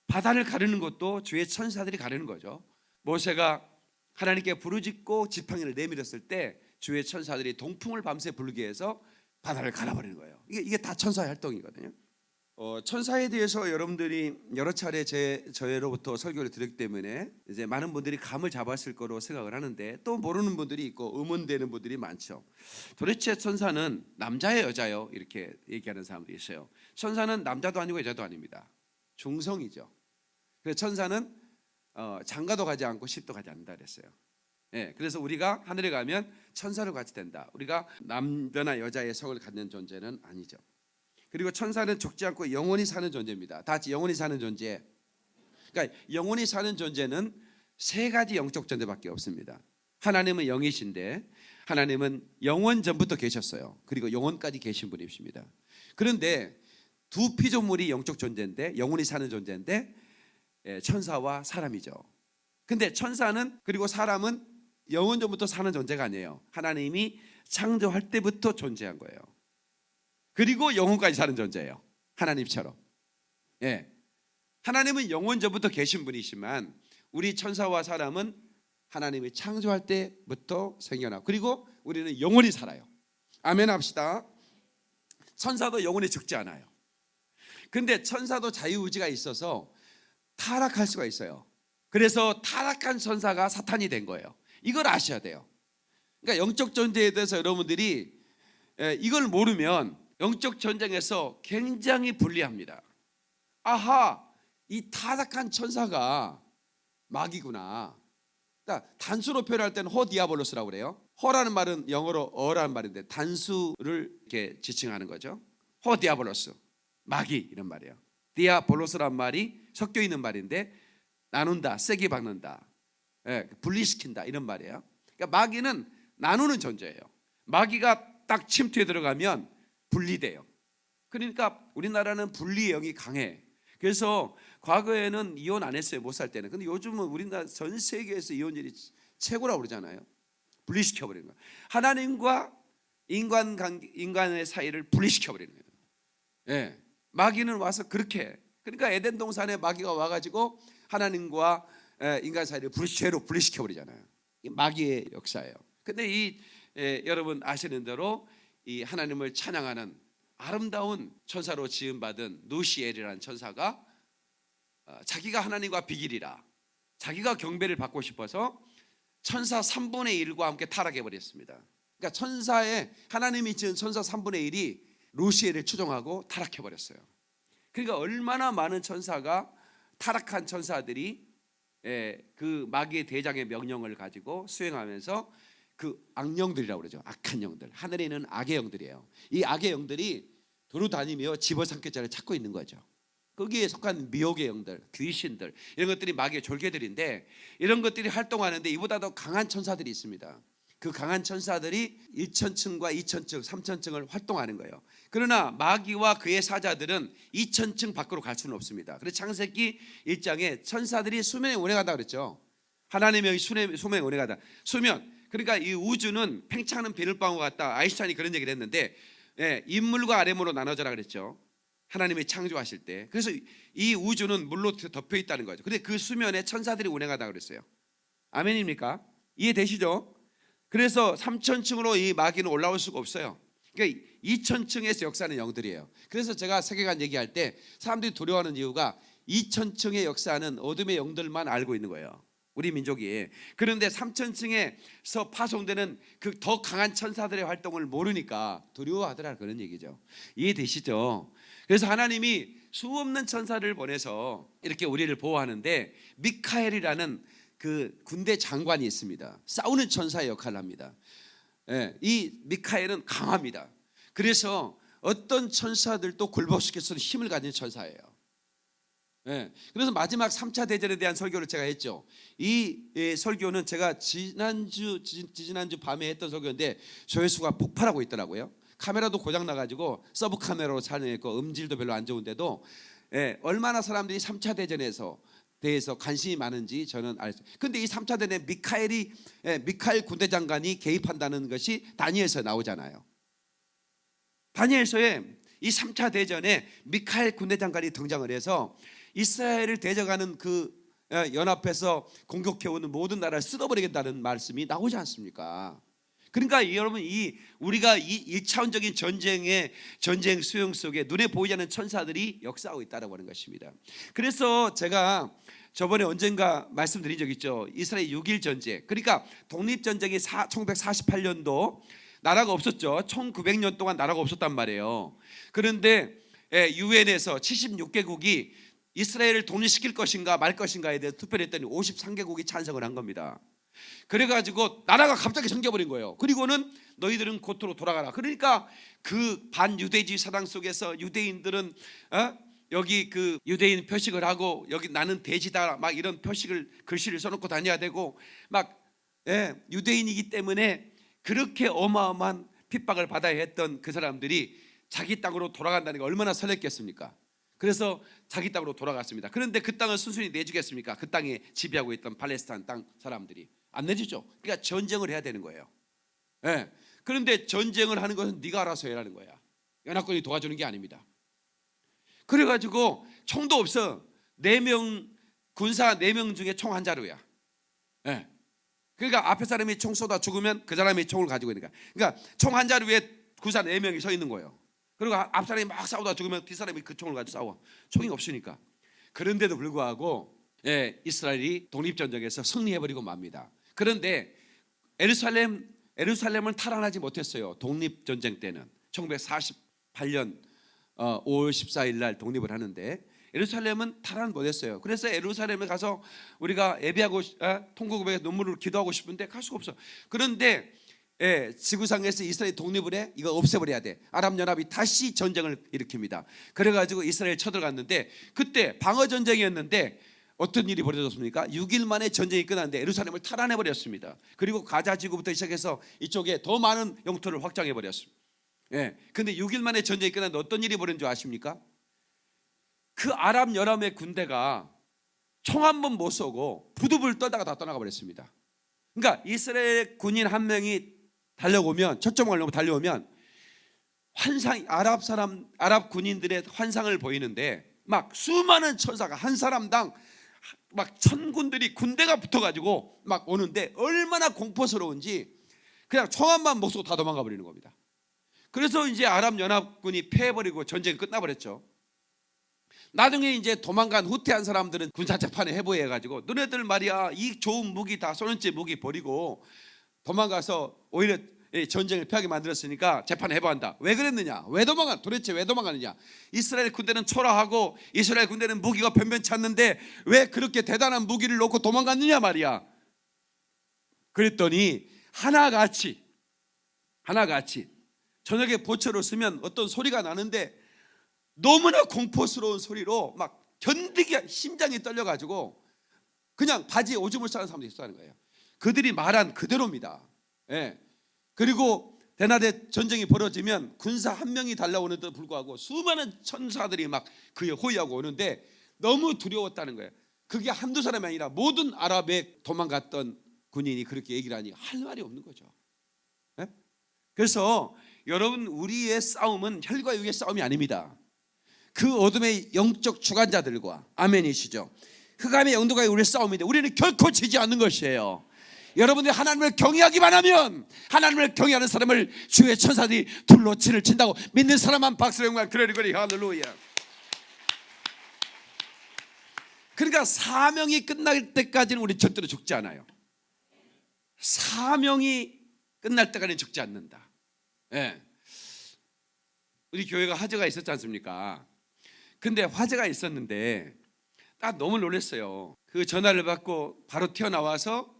바다를 가르는 것도 주의 천사들이 가르는 거죠. 모세가 하나님께 부르짖고 지팡이를 내밀었을 때 주의 천사들이 동풍을 밤새 불게 해서 바다를 갈아버리는 거예요. 이게 다 천사의 활동이거든요. 천사에 대해서 여러분들이 여러 차례 저희로부터 설교를 들었기 때문에 이제 많은 분들이 감을 잡았을 거로 생각을 하는데, 또 모르는 분들이 있고 의문되는 분들이 많죠. 도대체 천사는 남자예요, 여자예요? 이렇게 얘기하는 사람들이 있어요. 천사는 남자도 아니고 여자도 아닙니다. 중성이죠. 그래서 천사는 장가도 가지 않고 시집도 가지 않는다 그랬어요. 그래서 우리가 하늘에 가면 천사로 같이 된다. 우리가 남자나 여자의 성을 갖는 존재는 아니죠. 그리고 천사는 죽지 않고 영원히 사는 존재입니다. 다 같이 영원히 사는 존재. 그러니까 영원히 사는 존재는 세 가지 영적 존재밖에 없습니다. 하나님은 영이신데 하나님은 영원 전부터 계셨어요. 그리고 영원까지 계신 분이십니다. 그런데 두 피조물이 영적 존재인데 영원히 사는 존재인데 천사와 사람이죠. 근데 천사는 그리고 사람은 영원 전부터 사는 존재가 아니에요. 하나님이 창조할 때부터 존재한 거예요. 그리고 영원까지 사는 존재예요. 하나님처럼. 하나님은 영원 전부터 계신 분이시지만 우리 천사와 사람은 하나님이 창조할 때부터 생겨나고 그리고 우리는 영원히 살아요. 아멘 합시다. 천사도 영원히 죽지 않아요. 근데 천사도 자유의지가 있어서 타락할 수가 있어요. 그래서 타락한 천사가 사탄이 된 거예요. 이걸 아셔야 돼요. 그러니까 영적 존재에 대해서 여러분들이 이걸 모르면 영적 전쟁에서 굉장히 불리합니다. 아하, 이 타락한 천사가 마귀구나. 그러니까 단수로 표현할 때는 호디아볼로스라고 그래요. 호라는 말은 영어로 어라는 말인데 단수를 이렇게 지칭하는 거죠. 호디아볼로스, 마귀 이런 말이에요. 디아볼로스란 말이 섞여 있는 말인데 나눈다, 세게 박는다, 분리시킨다 이런 말이에요. 그러니까 마귀는 나누는 존재예요. 마귀가 딱 침투에 들어가면 분리돼요. 그러니까 우리나라는 분리의 영이 강해. 그래서 과거에는 이혼 안 했어요. 못 살 때는. 근데 요즘은 우리나라 전 세계에서 이혼율이 최고라고 그러잖아요. 분리시켜버리는 거예요. 하나님과 인간의 사이를 분리시켜버리는 거예요. 마귀는 와서 그렇게. 그러니까 에덴 동산에 마귀가 와가지고 하나님과 인간 사이를 죄로 분리시켜버리잖아요. 이 마귀의 역사예요. 근데 여러분 아시는 대로 이 하나님을 찬양하는 아름다운 천사로 지음받은 누시엘이라는 천사가 자기가 하나님과 비길이라 자기가 경배를 받고 싶어서 천사 3분의 1과 함께 타락해버렸습니다. 그러니까 천사의 하나님이 지은 천사 3분의 1이 루시엘을 추종하고 타락해버렸어요. 그러니까 얼마나 많은 천사가 타락한 천사들이 그 마귀의 대장의 명령을 가지고 수행하면서 그 악령들이라고 그러죠. 악한 영들. 하늘에 있는 악의 영들이에요. 이 악의 영들이 두루다니며 집어삼킬 자를 찾고 있는 거죠. 거기에 속한 미혹의 영들, 귀신들 이런 것들이 마귀의 졸개들인데 이런 것들이 활동하는데 이보다 더 강한 천사들이 있습니다. 그 강한 천사들이 1천층과 2천층, 3천층을 활동하는 거예요. 그러나 마귀와 그의 사자들은 2천층 밖으로 갈 수는 없습니다. 그래서 창세기 1장에 천사들이 수면에 운행하다 그랬죠. 하나님의 영이 수면에 운행하다. 수면. 그러니까 이 우주는 팽창하는 비늘방울과 같다. 아인슈타인이 그런 얘기를 했는데 인물과 아래물로 나눠져라 그랬죠. 하나님이 창조하실 때. 그래서 이 우주는 물로 덮여 있다는 거죠. 근데 그 수면에 천사들이 운행하다 그랬어요. 아멘입니까? 이해되시죠? 그래서 3천층으로 이 마귀는 올라올 수가 없어요. 그러니까 2천층에서 역사하는 영들이에요. 그래서 제가 세계관 얘기할 때 사람들이 두려워하는 이유가 2천층의 역사는 어둠의 영들만 알고 있는 거예요. 우리 민족이. 그런데 3천층에서 파송되는 그 더 강한 천사들의 활동을 모르니까 두려워하더라 그런 얘기죠. 이해되시죠? 그래서 하나님이 수없는 천사를 보내서 이렇게 우리를 보호하는데 미카엘이라는 그 군대 장관이 있습니다. 싸우는 천사의 역할을 합니다. 이 미카엘은 강합니다. 그래서 어떤 천사들도 굴복시킬 수 있는 힘을 가진 천사예요. 그래서 마지막 3차 대전에 대한 설교를 제가 했죠. 이 설교는 제가 지난주 밤에 했던 설교인데 조회수가 폭발하고 있더라고요. 카메라도 고장 나가지고 서브 카메라로 촬영했고 음질도 별로 안 좋은데도 얼마나 사람들이 3차 대전에서 대해서 관심이 많은지 저는 알죠. 근데 이 3차 대전에 미카엘 군대 장관이 개입한다는 것이 다니엘서에 나오잖아요. 다니엘서에 이 3차 대전에 미카엘 군대 장관이 등장을 해서 이스라엘을 대적하는 그 연합해서 공격해오는 모든 나라를 쓸어버리겠다는 말씀이 나오지 않습니까? 그러니까 여러분 우리가 이 1차원적인 전쟁 수용 속에 눈에 보이지 않는 천사들이 역사하고 있다고 하는 것입니다. 그래서 제가 저번에 언젠가 말씀드린 적 있죠. 이스라엘 6.1 전쟁. 그러니까 독립전쟁이 1948년도 나라가 없었죠. 1900년 동안 나라가 없었단 말이에요. 그런데 유엔에서 76개국이 이스라엘을 독립시킬 것인가 말 것인가에 대해서 투표를 했더니 53개국이 찬성을 한 겁니다. 그래가지고 나라가 갑자기 잠겨버린 거예요. 그리고는 너희들은 고토로 돌아가라. 그러니까 그 반유대주의 사상 속에서 유대인들은 여기 그 유대인 표식을 하고 여기 나는 돼지다 막 이런 표식을 글씨를 써놓고 다녀야 되고 막 유대인이기 때문에 그렇게 어마어마한 핍박을 받아야 했던 그 사람들이 자기 땅으로 돌아간다는 게 얼마나 설렜겠습니까? 그래서 자기 땅으로 돌아갔습니다. 그런데 그 땅을 순순히 내주겠습니까? 그 땅에 지배하고 있던 팔레스타인 땅 사람들이 안 내주죠. 그러니까 전쟁을 해야 되는 거예요. 그런데 전쟁을 하는 것은 네가 알아서 해라는 거야. 연합군이 도와주는 게 아닙니다. 그래가지고 총도 없어. 4명 군사 4명 중에 총 한 자루야. 그러니까 앞에 사람이 총 쏘다 죽으면 그 사람이 총을 가지고 있는 거야. 그러니까 총 한 자루에 군사 4명이 서 있는 거예요. 그리고 앞 사람이 막 싸우다 죽으면 뒷 사람이 그 총을 가지고 싸워. 총이 없으니까. 그런데도 불구하고 이스라엘이 독립전쟁에서 승리해버리고 맙니다. 그런데 에루살렘을 탈환하지 못했어요. 독립전쟁 때는 1948년 5월 14일 날 독립을 하는데 예루살렘은 탈환 못했어요. 그래서 예루살렘에 가서 우리가 예배하고 통곡에 눈물을 기도하고 싶은데 갈 수가 없어. 그런데 지구상에서 이스라엘 독립을 해 이거 없애버려야 돼. 아랍연합이 다시 전쟁을 일으킵니다. 그래가지고 이스라엘 쳐들어갔는데 그때 방어전쟁이었는데 어떤 일이 벌어졌습니까? 6일 만에 전쟁이 끝났는데 예루살렘을 탈환해버렸습니다. 그리고 가자 지구부터 시작해서 이쪽에 더 많은 영토를 확장해버렸습니다. 근데 6일 만에 전쟁이 끝났는데 어떤 일이 벌어진 줄 아십니까? 그 아랍연합의 군대가 총 한 번 못 쏘고 부두불 떨다가 다 떠나가 버렸습니다. 그러니까 이스라엘 군인 한 명이 달려오면 초점을 놓고 달려오면 환상 아랍 군인들의 환상을 보이는데 막 수많은 천사가 한 사람당 막 천군들이 군대가 붙어가지고 막 오는데 얼마나 공포스러운지 그냥 총 한 번 못 쏘고 다 도망가 버리는 겁니다. 그래서 이제 아랍연합군이 패해버리고 전쟁이 끝나버렸죠. 나중에 이제 도망간 후퇴한 사람들은 군사재판에 해부해가지고 너네들 말이야 이 좋은 무기 다 소련제 무기 버리고 도망가서 오히려 전쟁을 피하게 만들었으니까 재판에 해부한다. 왜 그랬느냐? 도대체 왜 도망가느냐? 이스라엘 군대는 초라하고 이스라엘 군대는 무기가 변변치 않는데 왜 그렇게 대단한 무기를 놓고 도망갔느냐 말이야. 그랬더니 하나같이 저녁에 보초를 쓰면 어떤 소리가 나는데 너무나 공포스러운 소리로 막 견디기 심장이 떨려가지고 그냥 바지에 오줌을 싸는 사람들이 있었다는 거예요. 그들이 말한 그대로입니다. 그리고 대낮에 전쟁이 벌어지면 군사 한 명이 달려오는데도 불구하고 수많은 천사들이 막 그에 호위하고 오는데 너무 두려웠다는 거예요. 그게 한두 사람이 아니라 모든 아랍에 도망갔던 군인이 그렇게 얘기를 하니 할 말이 없는 거죠. 그래서 여러분 우리의 싸움은 혈과 육의 싸움이 아닙니다. 그 어둠의 영적 주관자들과 아멘이시죠. 흑암의 영도가의 우리의 싸움인데 우리는 결코 지지 않는 것이에요. 여러분들이 하나님을 경외하기만 하면 하나님을 경외하는 사람을 주의 천사들이 둘로 진을 친다고 믿는 사람만 박수로 영광 그러리 할렐루야. 그러니까 사명이 끝날 때까지는 우리 절대로 죽지 않아요. 사명이 끝날 때까지는 죽지 않는다. 우리 교회가 화재가 있었지 않습니까? 근데 화재가 있었는데 딱 너무 놀랐어요. 그 전화를 받고 바로 튀어나와서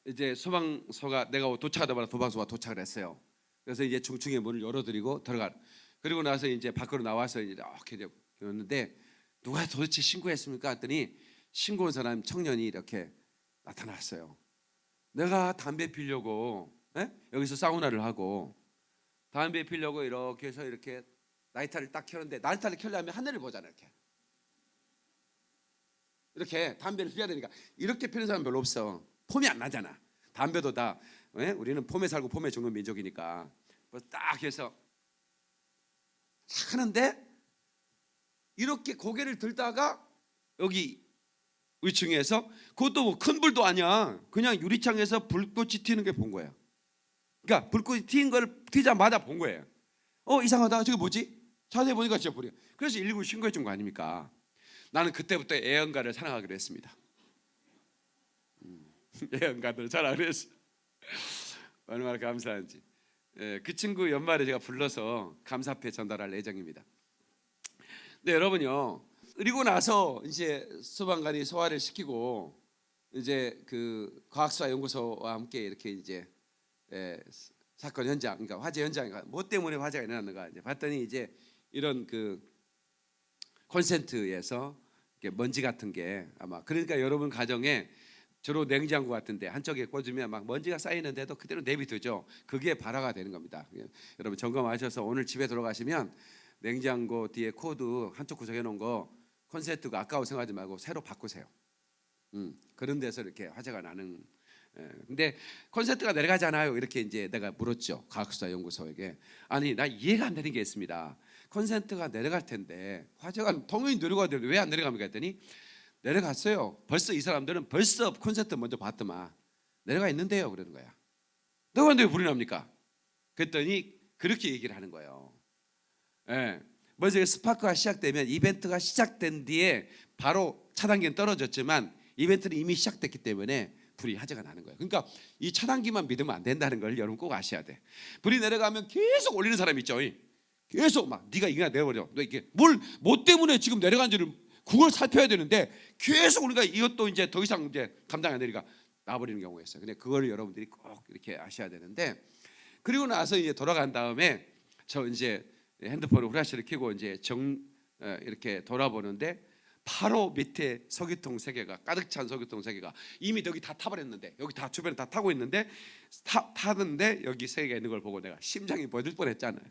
이제 소방서가 내가 도착하자마자 소방서가 도착을 했어요. 그래서 이제 중층의 문을 열어드리고 들어가. 그리고 나서 이제 밖으로 나와서 이렇게 되었는데 누가 도대체 신고했습니까? 했더니 신고한 사람 청년이 이렇게 나타났어요. 내가 담배 피려고 여기서 사우나를 하고 담배 피려고 이렇게 해서 이렇게 라이터를 딱 켜는데 라이터를 켜려면 하늘을 보잖아요. 이렇게 담배를 피워야 되니까 이렇게 피는 사람 별로 없어. 폼이 안 나잖아. 담배도 다 우리는 폼에 살고 폼에 죽는 민족이니까 딱 해서 하는데 이렇게 고개를 들다가 여기 위층에서 그것도 뭐 큰 불도 아니야. 그냥 유리창에서 불꽃이 튀는 게 본 거예요. 그러니까 불꽃이 튀는 걸 튀자마자 본 거예요. 이상하다. 저게 뭐지? 자세히 보니까 진짜 불이야. 그래서 119 신고해 준 거 아닙니까? 나는 그때부터 애연가를 사랑하기로 했습니다. 애연가들 사랑을 했어. 얼마나 감사한지. 그 친구 연말에 제가 불러서 감사패 전달할 예정입니다. 네, 여러분요. 그리고 나서 이제 소방관이 소화를 시키고 이제 그 과학수사 연구소와 함께 이렇게 이제 사건 현장, 그러니까 화재 현장, 뭐 때문에 화재가 일어났는가 이제 봤더니 이제 이런 그 콘센트에서 이렇게 먼지 같은 게 아마, 그러니까 여러분 가정에 주로 냉장고 같은데 한쪽에 꽂으면 막 먼지가 쌓이는데도 그대로 내비두죠. 그게 발화가 되는 겁니다. 여러분 점검하셔서 오늘 집에 들어가시면 냉장고 뒤에 코드 한쪽 구석에 놓은 거 콘센트가 아까워 생각하지 말고 새로 바꾸세요. 그런 데서 이렇게 화재가 나는. 근데 콘센트가 내려가잖아요. 이렇게 이제 내가 물었죠. 과학수사 연구소에게. 아니, 나 이해가 안 되는 게 있습니다. 콘센트가 내려갈 텐데 화재가 당연히 내려가야 되는데 왜 안 내려갑니까 했더니 내려갔어요. 벌써 이 사람들은 벌써 콘센트 먼저 봤더만 내려가 있는데요. 그러는 거야. 내가 왜 불이 납니까? 그랬더니 그렇게 얘기를 하는 거예요. 먼저 스파크가 시작되면 이벤트가 시작된 뒤에 바로 차단기는 떨어졌지만 이벤트는 이미 시작됐기 때문에 불이 화재가 나는 거예요. 그러니까 이 차단기만 믿으면 안 된다는 걸 여러분 꼭 아셔야 돼. 불이 내려가면 계속 올리는 사람 있죠. 계속 막 네가 이거 내버려. 너 이게 뭐 때문에 지금 내려간지를 그걸 살펴야 되는데 계속 우리가 이것도 이제 더 이상 이제 감당 안 되니까 놔버리는 경우가 있어요. 근데 그걸 여러분들이 꼭 이렇게 아셔야 되는데, 그리고 나서 이제 돌아간 다음에 저 이제 핸드폰을 후라시를 켜고 이제 이렇게 돌아보는데 바로 밑에 석유통 3개가 가득 찬 석유통 3개가 이미 여기 다 타버렸는데, 여기 다 주변에 다 타고 있는데 타는데 여기 3개가 있는 걸 보고 내가 심장이 멎을 뻔했잖아요.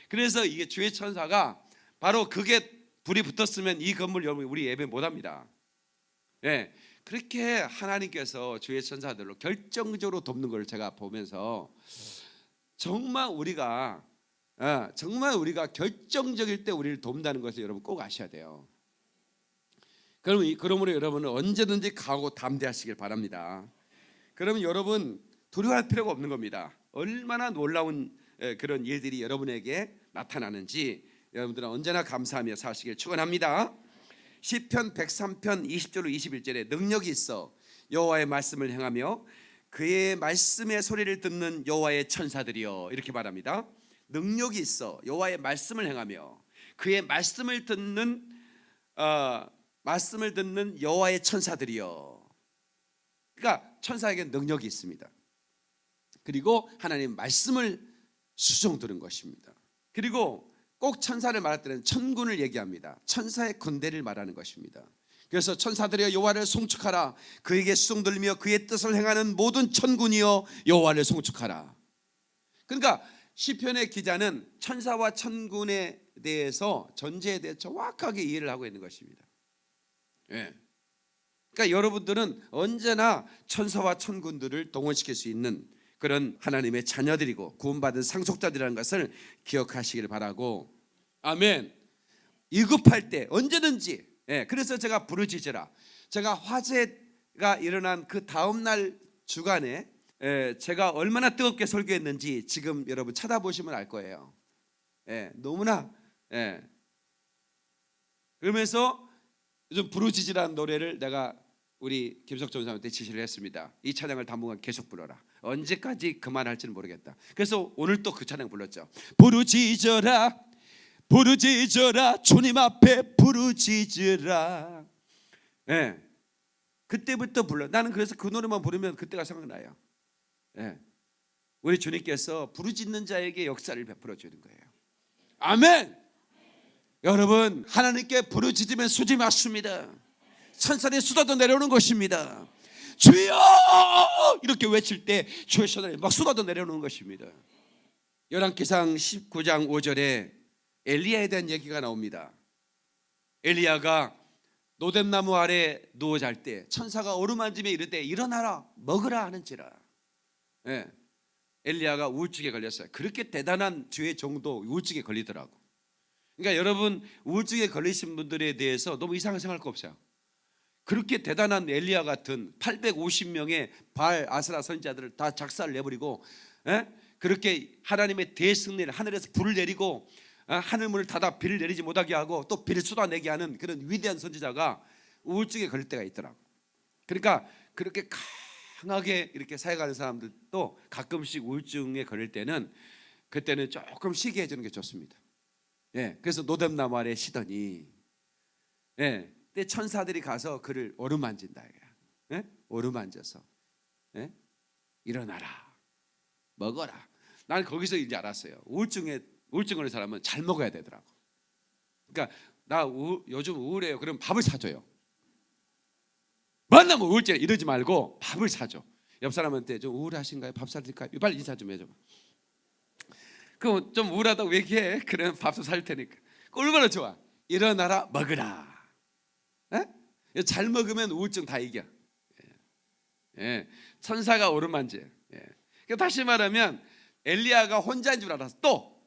그래서 이게 주의 천사가 바로 그게 불이 붙었으면 이 건물 여러분 우리 예배 못합니다. 그렇게 하나님께서 주의 천사들로 결정적으로 돕는 걸 제가 보면서 정말 우리가 결정적일 때 우리를 돕는다는 것을 여러분 꼭 아셔야 돼요. 그러므로 여러분은 언제든지 강하고 담대하시길 바랍니다. 그러면 여러분 두려워할 필요가 없는 겁니다. 얼마나 놀라운 그런 일들이 여러분에게 나타나는지 여러분들은 언제나 감사하며 사시길 축원합니다. 시편 103편 20절로 21절에 능력이 있어 여호와의 말씀을 행하며 그의 말씀의 소리를 듣는 여호와의 천사들이여, 이렇게 말합니다. 능력이 있어 여호와의 말씀을 행하며 그의 말씀을 듣는 여호와의 천사들이여. 그러니까 천사에게 능력이 있습니다. 그리고 하나님 말씀을 수종 들은 것입니다. 그리고 꼭 천사를 말할 때는 천군을 얘기합니다. 천사의 군대를 말하는 것입니다. 그래서 천사들이여 여호와를 송축하라. 그에게 수종 들며 그의 뜻을 행하는 모든 천군이여 여호와를 송축하라. 그러니까 시편의 기자는 천사와 천군에 대해서, 전제에 대해 정확하게 이해를 하고 있는 것입니다. 그러니까 여러분들은 언제나 천사와 천군들을 동원시킬 수 있는 그런 하나님의 자녀들이고 구원받은 상속자들이라는 것을 기억하시길 바라고. 아멘. 위급할 때 언제든지. 그래서 제가 부르짖으라. 제가 화재가 일어난 그 다음날 주간에 제가 얼마나 뜨겁게 설교했는지 지금 여러분 찾아보시면 알 거예요. 너무나. 그러면서 요즘 부르짖으라는 노래를 내가 우리 김석준 사람한테 지시를 했습니다. 이 찬양을 당분간 계속 불러라. 언제까지 그만할지는 모르겠다. 그래서 오늘 또 그 찬양 불렀죠. 부르짖어라 부르짖어라 주님 앞에 부르짖으라. 그때부터 불러. 나는 그래서 그 노래만 부르면 그때가 생각나요. 우리 주님께서 부르짖는 자에게 역사를 베풀어 주는 거예요. 아멘. 여러분 하나님께 부르짖으면 수지 맞습니다. 천사들이 쏟아져 내려오는 것입니다. 주여 이렇게 외칠 때 주의 천사들이 막 쏟아져 내려오는 것입니다. 열왕기상 19장 5절에 엘리야에 대한 얘기가 나옵니다. 엘리야가 노뎀나무 아래 누워 잘 때 천사가 어루만짐에 이를 때 일어나라 먹으라 하는지라. 엘리야가 우울증에 걸렸어요. 그렇게 대단한 주의 종도 우울증에 걸리더라고. 그러니까 여러분 우울증에 걸리신 분들에 대해서 너무 이상하게 생각할 거 없어요. 그렇게 대단한 엘리야 같은 850명의 바알 아스라 선지자들을 다 작사를 내버리고 그렇게 하나님의 대승리를 하늘에서 불을 내리고 하늘 문을 닫아 비를 내리지 못하게 하고 또 비를 쏟아내게 하는 그런 위대한 선지자가 우울증에 걸릴 때가 있더라고. 그러니까 그렇게 강하게 이렇게 사역하는 사람들도 가끔씩 우울증에 걸릴 때는 그때는 조금 쉬게 해주는 게 좋습니다. 그래서 노뎀나무 아래 쉬더니 근데 천사들이 가서 그를 어루만진다. 예? 오르만져서 예? 일어나라, 먹어라. 나는 거기서 이제 알았어요. 우울증을 걸린 사람은 잘 먹어야 되더라고. 그러니까 요즘 우울해요. 그럼 밥을 사줘요. 만나면 우울증 이러지 말고 밥을 사줘. 옆 사람한테 좀 우울하신가요? 밥 사드릴까요? 빨리 인사 좀 해줘. 그럼 좀 우울하다고 얘기해. 그러면 밥도 살 테니까. 얼마나 좋아. 일어나라, 먹으라. 예? 잘 먹으면 우울증 다 이겨. 예. 천사가 오르만지. 예. 다시 말하면 엘리야가 혼자인 줄 알았어. 또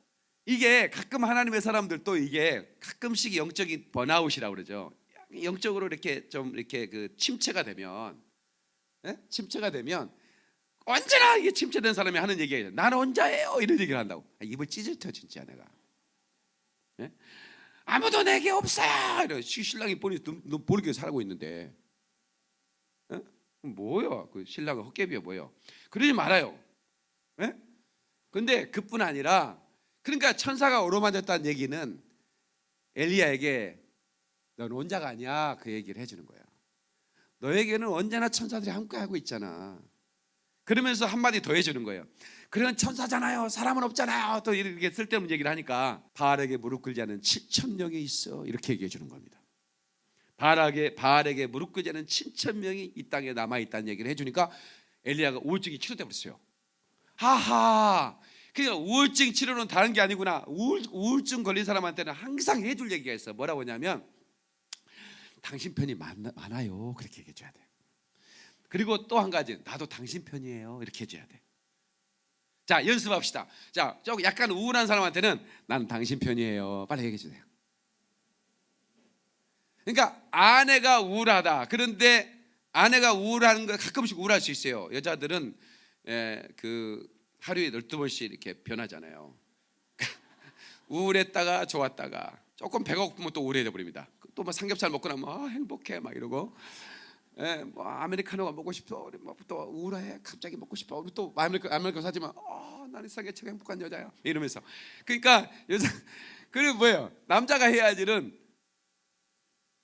이게 가끔 하나님의 사람들도 이게 가끔씩 영적인 번아웃이라고 그러죠. 영적으로 이렇게 좀 이렇게 그 침체가 되면, 예? 침체가 되면 언제나 이게 침체된 사람이 하는 얘기예요. 나는 혼자예요. 이런 얘기를 한다고. 입을 찢을터 진짜 내가. 예? 아무도 내게 없어요. 이래. 신랑이 너 모르게 살고 있는데, 예? 뭐야? 그 신랑은 헛개비야 뭐요? 그러지 말아요. 예? 근데 그뿐 아니라, 그러니까 천사가 오르만졌다는 얘기는 엘리야에게 너는 혼자가 아니야, 그 얘기를 해주는 거야. 너에게는 언제나 천사들이 함께하고 있잖아. 그러면서 한마디 더 해주는 거예요. 그런 천사잖아요. 사람은 없잖아요. 또 이렇게 쓸데없는 얘기를 하니까 바알에게 무릎 꿇지 않은 7,000명이 있어, 이렇게 얘기해 주는 겁니다. 바알에게 무릎 꿇지 않은 7,000명이 이 땅에 남아있다는 얘기를 해주니까 엘리야가 우울증이 치료돼 버렸어요. 하하, 그러니까 우울증 치료는 다른 게 아니구나. 우울증 걸린 사람한테는 항상 해줄 얘기가 있어. 뭐라고 하냐면 당신 편이 많아요, 그렇게 얘기해줘야 돼. 그리고 또 한 가지, 나도 당신 편이에요, 이렇게 해줘야 돼. 자, 연습합시다. 자, 조금 약간 우울한 사람한테는 나는 당신 편이에요, 빨리 얘기해주세요. 그러니까 아내가 우울하다. 그런데 아내가 우울한 거 가끔씩 우울할 수 있어요. 여자들은 그 하루에 12번씩 이렇게 변하잖아요. 우울했다가 좋았다가 조금 배가 고프면 또 우울해져 버립니다. 또 뭐 삼겹살 먹고 나면 행복해 막 이러고, 뭐 아메리카노가 먹고 싶어, 또 우울해, 갑자기 먹고 싶어, 또 아메리카노 사지만 나는 세계 최고 행복한 여자야 이러면서. 그러니까 그리고 뭐예요? 남자가 해야 할 일은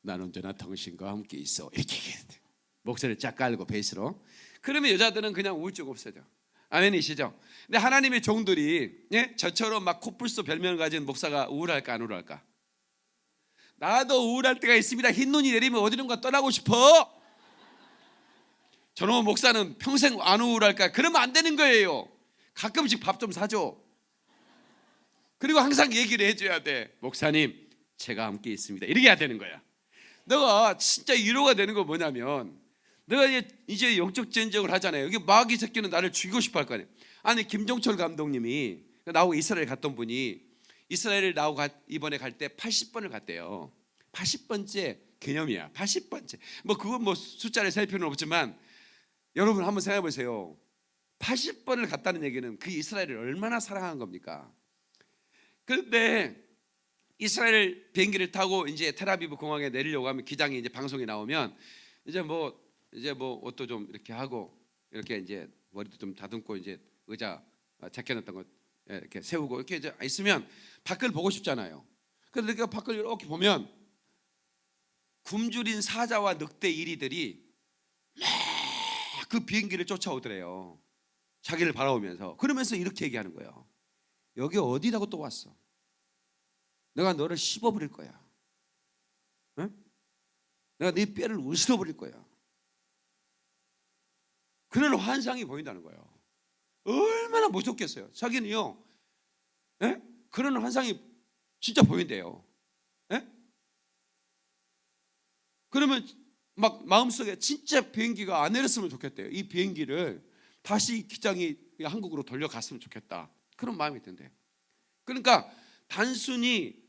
난 언제나 당신과 함께 있어, 이렇게 얘기해야 돼. 목소리를 쫙 깔고 베이스로. 그러면 여자들은 그냥 우울증 없어져. 아멘이시죠? 근데 하나님의 종들이, 예? 저처럼 막 코뿔소 별명을 가진 목사가 우울할까 안 우울할까? 나도 우울할 때가 있습니다. 흰 눈이 내리면 어디론가 떠나고 싶어. 저놈 목사는 평생 안 우울할까? 그러면 안 되는 거예요. 가끔씩 밥 좀 사줘. 그리고 항상 얘기를 해줘야 돼. 목사님, 제가 함께 있습니다, 이렇게 해야 되는 거야. 너가 진짜 위로가 되는 거 뭐냐면, 내가 이제 영적 전쟁을 하잖아요. 여기 마귀 새끼는 나를 죽이고 싶어 할 거 아니에요. 아니, 김종철 감독님이 나하고 이스라엘 갔던 분이, 이스라엘을 나하고 이번에 갈 때 80번을 갔대요. 80번째 개념이야. 80번째. 뭐 그건 뭐 숫자를 셀 필요는 없지만 여러분 한번 생각해 보세요. 80번을 갔다는 얘기는 그 이스라엘을 얼마나 사랑한 겁니까? 그런데 이스라엘 비행기를 타고 이제 텔아비브 공항에 내리려고 하면 기장이 이제 방송에 나오면 이제 뭐 옷도 좀 이렇게 하고 이렇게 이제 머리도 좀 다듬고 이제 의자 제껴놨던 거 이렇게 세우고 이렇게 이제 있으면 밖을 보고 싶잖아요. 그래서 내가 밖을 이렇게 보면 굶주린 사자와 늑대 이리들이 막 그 비행기를 쫓아오더래요. 자기를 바라보면서. 그러면서 이렇게 얘기하는 거예요. 여기 어디라고 또 왔어? 내가 너를 씹어버릴 거야. 응? 내가 네 뼈를 으스러버릴 거야. 그런 환상이 보인다는 거예요. 얼마나 무섭겠어요. 자기는요, 예? 그런 환상이 진짜 보인대요. 예? 그러면 막 마음속에 진짜 비행기가 안 내렸으면 좋겠대요. 이 비행기를 다시 기장이 한국으로 돌려갔으면 좋겠다, 그런 마음이 든대요. 그러니까 단순히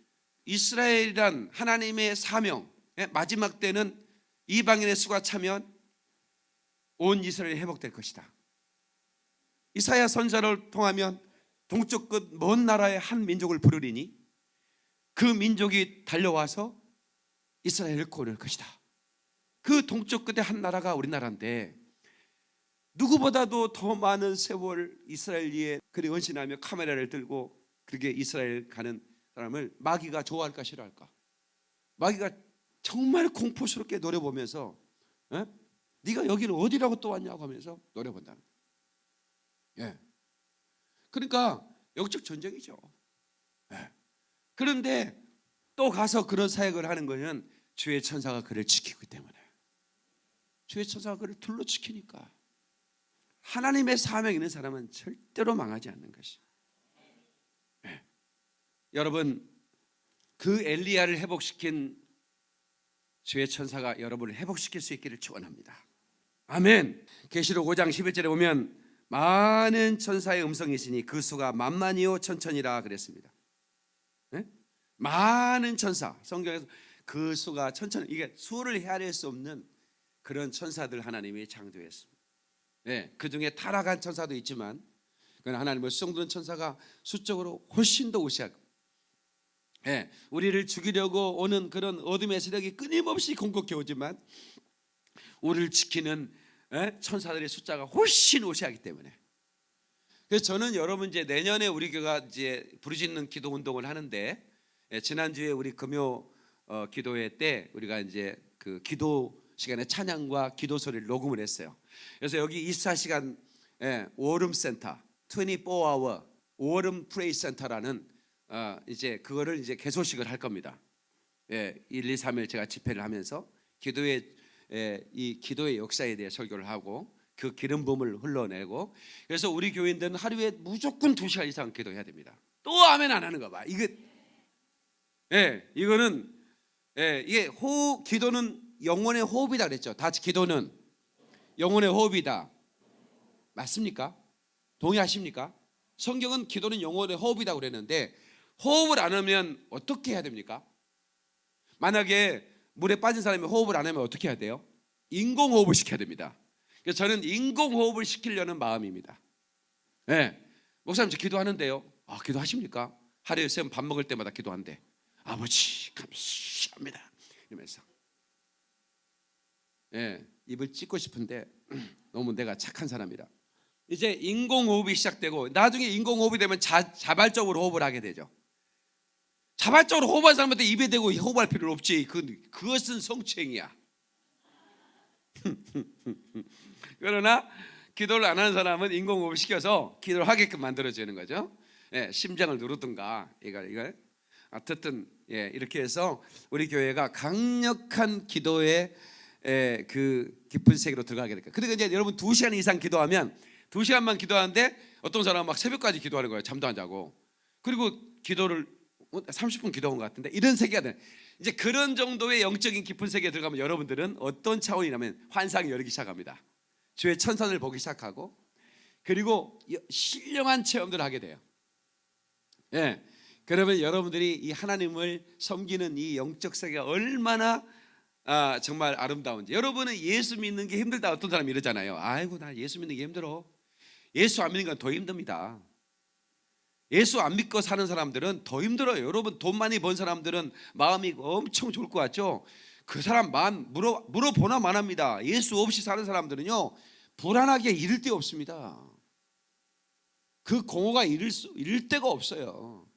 이스라엘이란 하나님의 사명, 마지막 때는 이방인의 수가 차면 온 이스라엘이 회복될 것이다. 이사야 선지자를 통하면 동쪽 끝 먼 나라의 한 민족을 부르리니 그 민족이 달려와서 이스라엘을 구원할 것이다. 그 동쪽 끝의 한 나라가 우리나라인데, 누구보다도 더 많은 세월 이스라엘 위에 그리 헌신하며 카메라를 들고 그렇게 이스라엘 가는 사람을 마귀가 좋아할까 싫어할까? 마귀가 정말 공포스럽게 노려보면서 네가 여기를 어디라고 또 왔냐고 하면서 노려본다는 거예요. 예. 그러니까 영적 전쟁이죠. 예. 그런데 또 가서 그런 사역을 하는 거는 주의 천사가 그를 지키기 때문에, 주의 천사가 그를 둘러 지키니까 하나님의 사명이 있는 사람은 절대로 망하지 않는 것이. 네. 여러분, 그 엘리야를 회복시킨 주의 천사가 여러분을 회복시킬 수 있기를 축원합니다. 아멘. 계시록 5장 11절에 보면 많은 천사의 음성이 있으니 그 수가 만만이요 천천이라 그랬습니다. 네? 많은 천사, 성경에서 그 수가 천천, 이게 수를 헤아릴 수 없는 그런 천사들 하나님이 창조했습니다. 네, 그 중에 타락한 천사도 있지만 그건 하나님을 수종드는 천사가 수적으로 훨씬 더 우세하고, 네, 우리를 죽이려고 오는 그런 어둠의 세력이 끊임없이 공격해 오지만 우리를 지키는 천사들의 숫자가 훨씬 우세하기 때문에. 그래서 저는 여러분 이제 내년에 우리 교회가 이제 부르짖는 기도 운동을 하는데, 지난주에 우리 금요 기도회 때 우리가 이제 그 기도 시간에 찬양과 기도 소리를 녹음을 했어요. 그래서 여기 24시간 워룸 센터 24hour 워룸 프레이 센터라는 이제 그거를 이제 개소식을 할 겁니다. 1, 2, 3일 제가 집회를 하면서 기도의 이 기도의 역사에 대해 설교를 하고 그 기름 부음을 흘러내고, 그래서 우리 교인들은 하루에 무조건 2시간 이상 기도해야 됩니다. 또 아멘 안 하는 거 봐. 이거는 이게 기도는 영혼의 호흡이다 그랬죠. 다 기도는 영혼의 호흡이다. 맞습니까? 동의하십니까? 성경은 기도는 영혼의 호흡이다 그랬는데 호흡을 안 하면 어떻게 해야 됩니까? 만약에 물에 빠진 사람이 호흡을 안 하면 어떻게 해야 돼요? 인공호흡을 시켜야 됩니다. 그래서 저는 인공호흡을 시키려는 마음입니다. 목사님 저 기도하는데요. 기도하십니까? 하루에 쌤 밥 먹을 때마다 기도한대. 아버지 감사합니다 이러면서 입을 찢고 싶은데 너무 내가 착한 사람이라 이제 인공호흡이 시작되고, 나중에 인공호흡이 되면 자발적으로 호흡을 하게 되죠. 자발적으로 호흡한 사람한테 입에 대고 호흡할 필요는 없지. 그것은 성추행이야. 그러나 기도를 안 하는 사람은 인공호흡을 시켜서 기도를 하게끔 만들어지는 거죠. 심장을 누르든가 이걸 어쨌든 이렇게 해서 우리 교회가 강력한 기도의 그 깊은 세계로 들어가게 될까요? 그리고 이제 여러분 2시간 이상 기도하면 2시간만 기도하는데 어떤 사람은 막 새벽까지 기도하는 거예요. 잠도 안 자고. 그리고 기도를 30분 기도한 것 같은데 이런 세계가 돼. 이제 그런 정도의 영적인 깊은 세계에 들어가면 여러분들은 어떤 차원이냐면 환상이 열리기 시작합니다. 주의 천사를 보기 시작하고, 그리고 신령한 체험들을 하게 돼요. 그러면 여러분들이 이 하나님을 섬기는 이 영적 세계가 얼마나 정말 아름다운지. 여러분은 예수 믿는 게 힘들다 어떤 사람이 이러잖아요. 아이고 나 예수 믿는 게 힘들어. 예수 안 믿는 건 더 힘듭니다. 예수 안 믿고 사는 사람들은 더 힘들어요. 여러분 돈 많이 번 사람들은 마음이 엄청 좋을 것 같죠. 그 사람 물어보나 만합니다. 예수 없이 사는 사람들은요 불안하게 이를 데 없습니다. 그 공허가 이를 데가 없어요.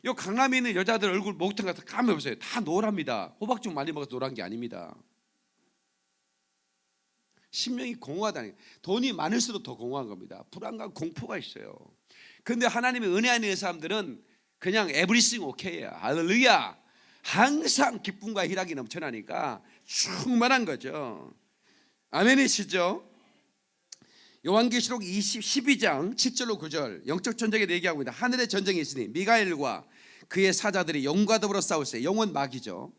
요 강남에 있는 여자들 얼굴 목욕탕 가서 가만 보세요. 다 노랍니다. 호박죽 많이 먹어서 노란 게 아닙니다. 심령이 공허하다니. 돈이 많을수록 더 공허한 겁니다. 불안과 공포가 있어요. 그런데 하나님의 은혜 안에 있는 사람들은 그냥 everything okay야. 할렐루야. 항상 기쁨과 희락이 넘쳐나니까 충만한 거죠. 아멘이시죠? 요한계시록 12장 7절로 9절 영적 전쟁에 얘기하고 있다. 하늘의 전쟁이 있으니 미가엘과 그의 사자들이 영과 더불어 싸우세요. 영은 마귀죠.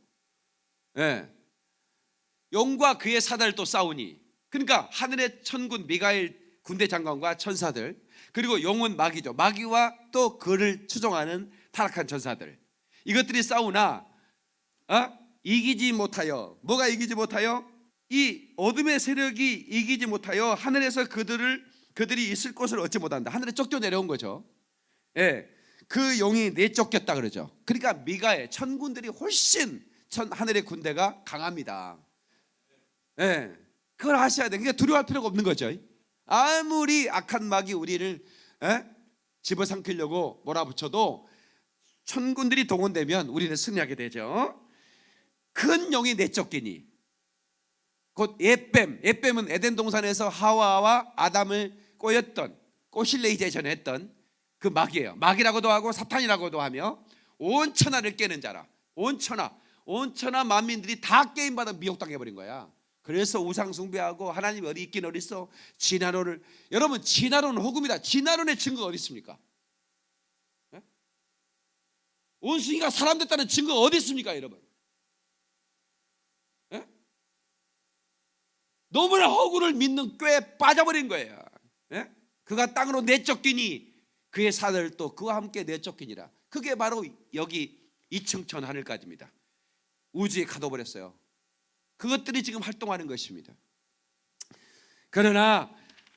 영과 그의 사자를 또 싸우니, 그러니까 하늘의 천군 미가엘 군대 장관과 천사들, 그리고 영은 마귀죠. 마귀와 또 그를 추종하는 타락한 천사들, 이것들이 싸우나 이기지 못하여. 뭐가 이기지 못하여? 이 어둠의 세력이 이기지 못하여 하늘에서 그들이 있을 곳을 얻지 못한다. 하늘에 쫓겨 내려온 거죠. 그 용이 내쫓겼다 그러죠. 그러니까 미가엘 천군들이 훨씬 하늘의 군대가 강합니다. 그걸 아셔야 돼. 그러니까 두려워할 필요가 없는 거죠. 아무리 악한 마귀 우리를 집어삼키려고 몰아붙여도 천군들이 동원되면 우리는 승리하게 되죠. 큰 용이 내쫓기니 곧 에뱀. 에뱀은 에덴 동산에서 하와와 아담을 꼬였던, 꼬실레이제이션 했던 그 마귀예요. 마귀라고도 하고 사탄이라고도 하며 온 천하를 깨는 자라. 온 천하 만민들이 다 게임받아 미혹당해 버린 거야. 그래서 우상 숭배하고 하나님 어디 있긴 어디 있어. 진화론을, 여러분 진화론은 호구입니다. 진화론의 증거가 어디 있습니까? 네? 원숭이가 사람 됐다는 증거가 어디 있습니까, 여러분? 네? 너무나 허구를 믿는 꾀에 빠져버린 거예요. 네? 그가 땅으로 내쫓기니 그의 사들도 그와 함께 내쫓기니라. 그게 바로 여기 이층천 하늘까지입니다. 우주에 가둬버렸어요. 그것들이 지금 활동하는 것입니다. 그러나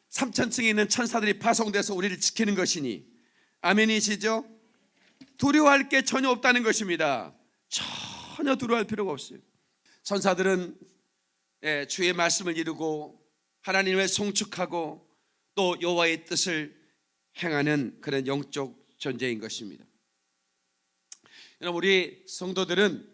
3천층에 있는 천사들이 파송돼서 우리를 지키는 것이니 아멘이시죠? 두려워할 게 전혀 없다는 것입니다. 전혀 두려워할 필요가 없어요. 천사들은 주의 말씀을 이루고 하나님을 송축하고 또 여호와의 뜻을 행하는 그런 영적 존재인 것입니다. 여러분, 우리 성도들은